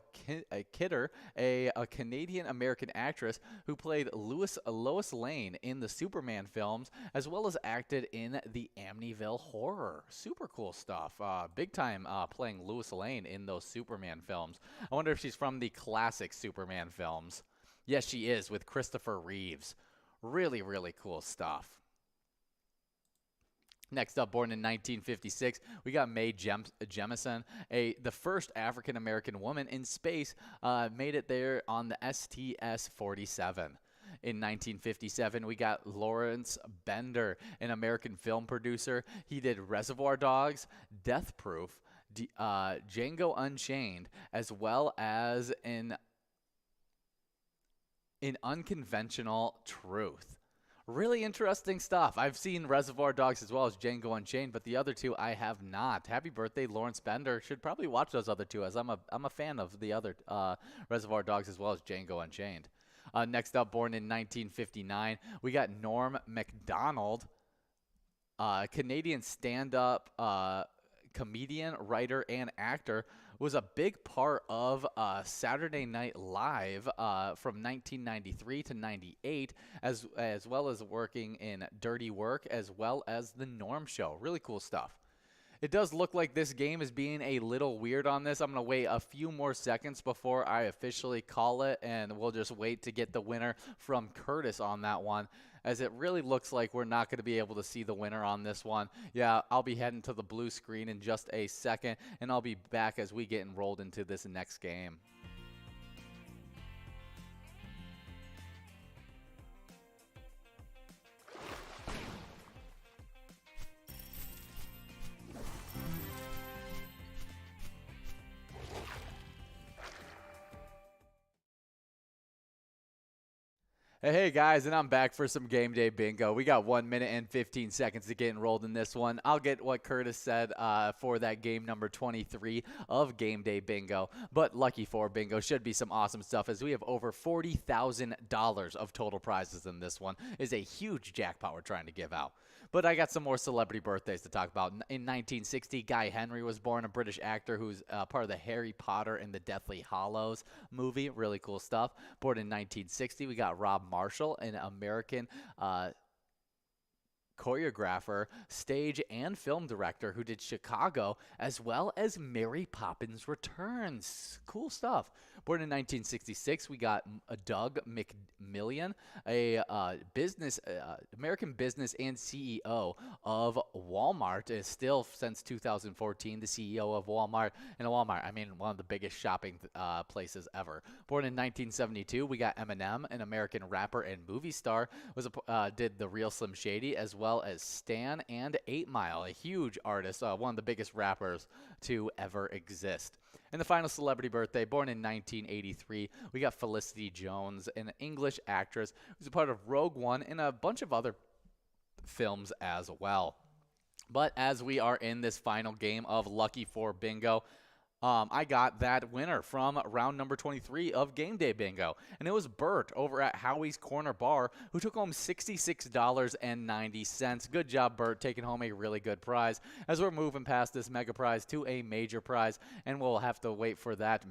Kidder, a Canadian-American actress who played Lois Lane in the Superman films, as well as acted in the Amityville Horror. Super cool stuff. Big time playing Lois Lane in those Superman films. I wonder if she's from the classic Superman films. Yes, she is, with Christopher Reeves. Really, really cool stuff. Next up, born in 1956, we got Mae Jemison, the first African-American woman in space, made it there on the STS-47. In 1957, we got Lawrence Bender, an American film producer. He did Reservoir Dogs, Death Proof, Django Unchained, as well as in Unconventional Truth. Really interesting stuff. I've seen Reservoir Dogs as well as Django Unchained, but the other two I have not. Happy birthday, Lawrence Bender. Should probably watch those other two, as I'm a fan of the other Reservoir Dogs as well as Django Unchained. Next up, born in 1959, we got Norm Macdonald, Canadian stand-up comedian, writer, and actor. Was a big part of Saturday Night Live from 1993 to 98, as well as working in Dirty Work, as well as The Norm Show. Really cool stuff. It does look like this game is being a little weird on this. I'm going to wait a few more seconds before I officially call it, and we'll just wait to get the winner from Curtis on that one, as it really looks like we're not going to be able to see the winner on this one. Yeah, I'll be heading to the blue screen in just a second, and I'll be back as we get enrolled into this next game. Hey guys, and I'm back for some game day bingo. We got 1 minute and 15 seconds to get enrolled in this one. I'll get what Curtis said for that game number 23 of game day bingo. But lucky for bingo should be some awesome stuff, as we have over $40,000 of total prizes in this one. It's a huge jackpot we're trying to give out. But I got some more celebrity birthdays to talk about. In 1960, Guy Henry was born, a British actor who's part of the Harry Potter and the Deathly Hallows movie. Really cool stuff. Born in 1960, we got Rob Marshall, an American choreographer, stage and film director who did Chicago, as well as Mary Poppins Returns. Cool stuff. Born in 1966, we got Doug McMillian, a American business and CEO of Walmart. Is still since 2014 the CEO of Walmart. And Walmart, I mean, one of the biggest shopping places ever. Born in 1972, we got Eminem, an American rapper and movie star, did The Real Slim Shady, as well as Stan and 8 Mile, a huge artist, one of the biggest rappers to ever exist. And the final celebrity birthday, born in 1983, we got Felicity Jones, an English actress who's a part of Rogue One and a bunch of other films as well. But as we are in this final game of Lucky 4 Bingo, I got that winner from round number 23 of Game Day Bingo, and it was Bert over at Howie's Corner Bar who took home $66.90. Good job, Bert, taking home a really good prize as we're moving past this mega prize to a major prize, and we'll have to wait for that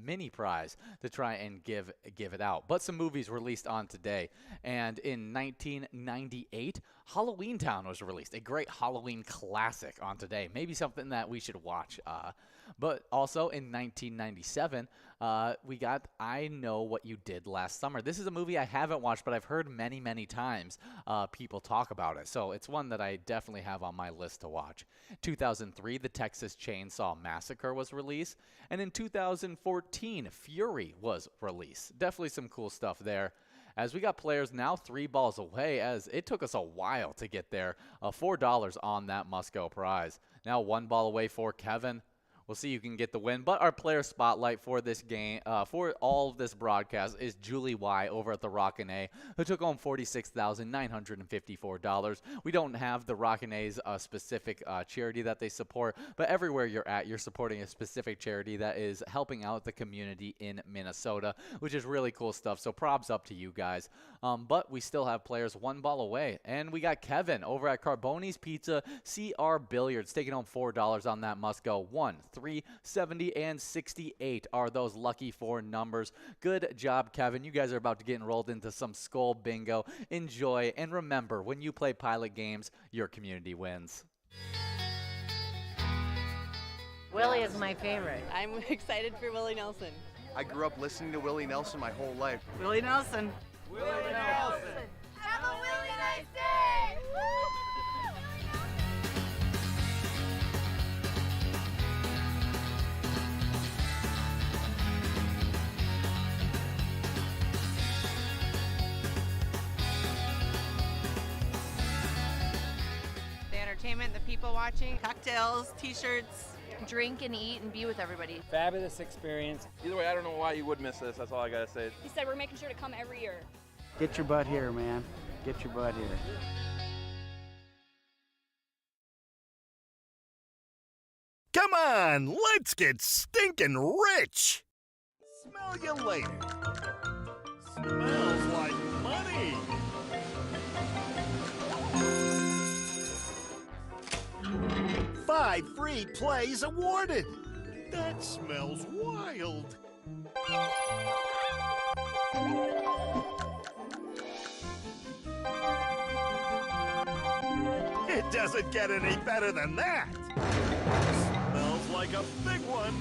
mini prize to try and give it out. But some movies released on today, and in 1998, Halloween Town was released, a great Halloween classic on today, maybe something that we should watch. But also in 1997, we got I Know What You Did Last Summer. This is a movie I haven't watched, but I've heard many, many times people talk about it. So it's one that I definitely have on my list to watch. 2003, The Texas Chainsaw Massacre was released. And in 2014, Fury was released. Definitely some cool stuff there. As we got players now 3 balls away, as it took us a while to get there. $4 on that must-go prize. Now 1 ball away for Kevin. We'll see who can get the win. But our player spotlight for this game, for all of this broadcast, is Julie Y over at the Rockin' A, who took home $46,954. We don't have the Rockin' A's specific charity that they support, but everywhere you're at, you're supporting a specific charity that is helping out the community in Minnesota, which is really cool stuff. So props up to you guys. But we still have players 1 ball away. And we got Kevin over at Carboni's Pizza, CR Billiards, taking home $4 on that must-go. 1, 3, 70, and 68 are those lucky 4 numbers. Good job, Kevin. You guys are about to get enrolled into some Skull Bingo. Enjoy, and remember, when you play Pilot games, your community wins. Willie is my favorite. I'm excited for Willie Nelson. I grew up listening to Willie Nelson my whole life. Willie Nelson. Willie Nelson. Have a really nice day. Woo! Entertainment, the people watching, cocktails, t-shirts. Drink and eat and be with everybody. Fabulous experience. Either way, I don't know why you would miss this. That's all I gotta say. He said we're making sure to come every year. Get your butt here, man. Get your butt here. Come on, let's get stinking rich. Smell you later. Smells like money. $5 free plays awarded. That smells wild. It doesn't get any better than that. Smells like a big one.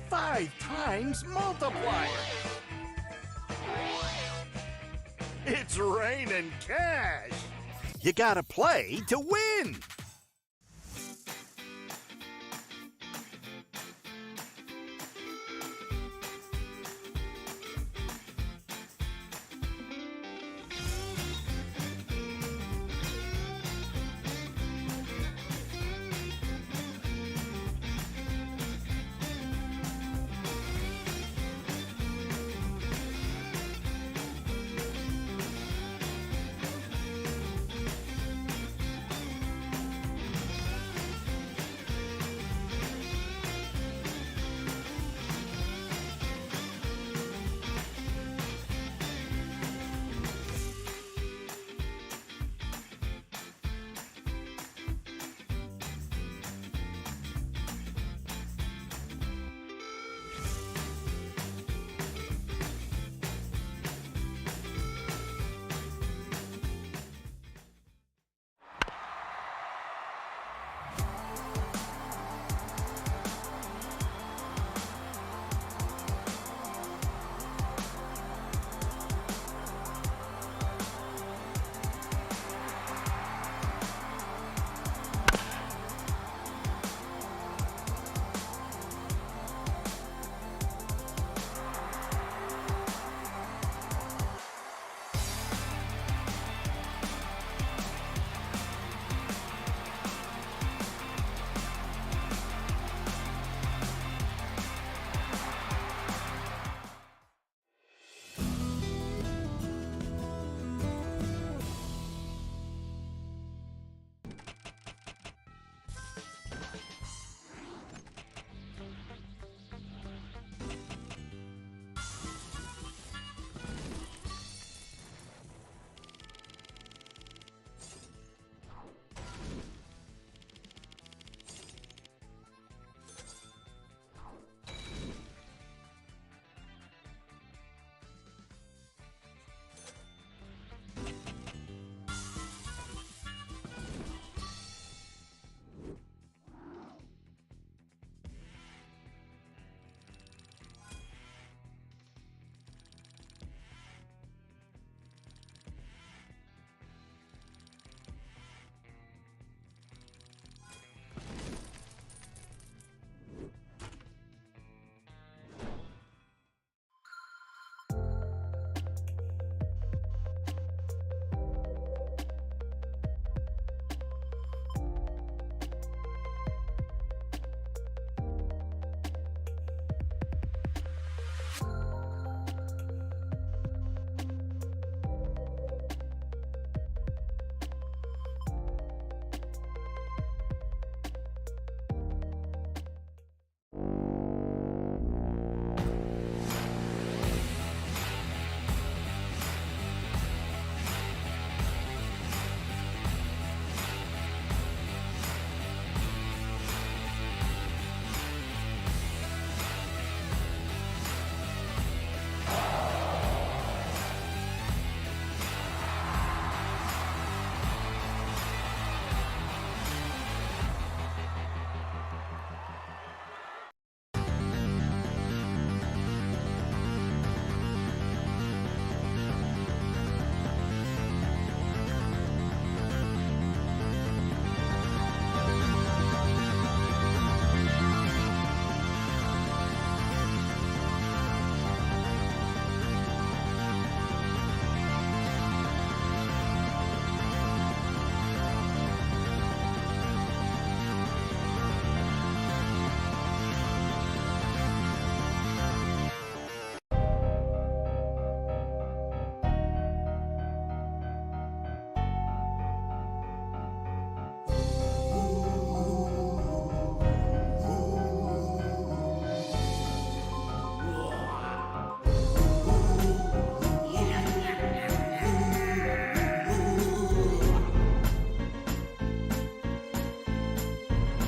$5 times multiplier. It's raining cash. You gotta play to win.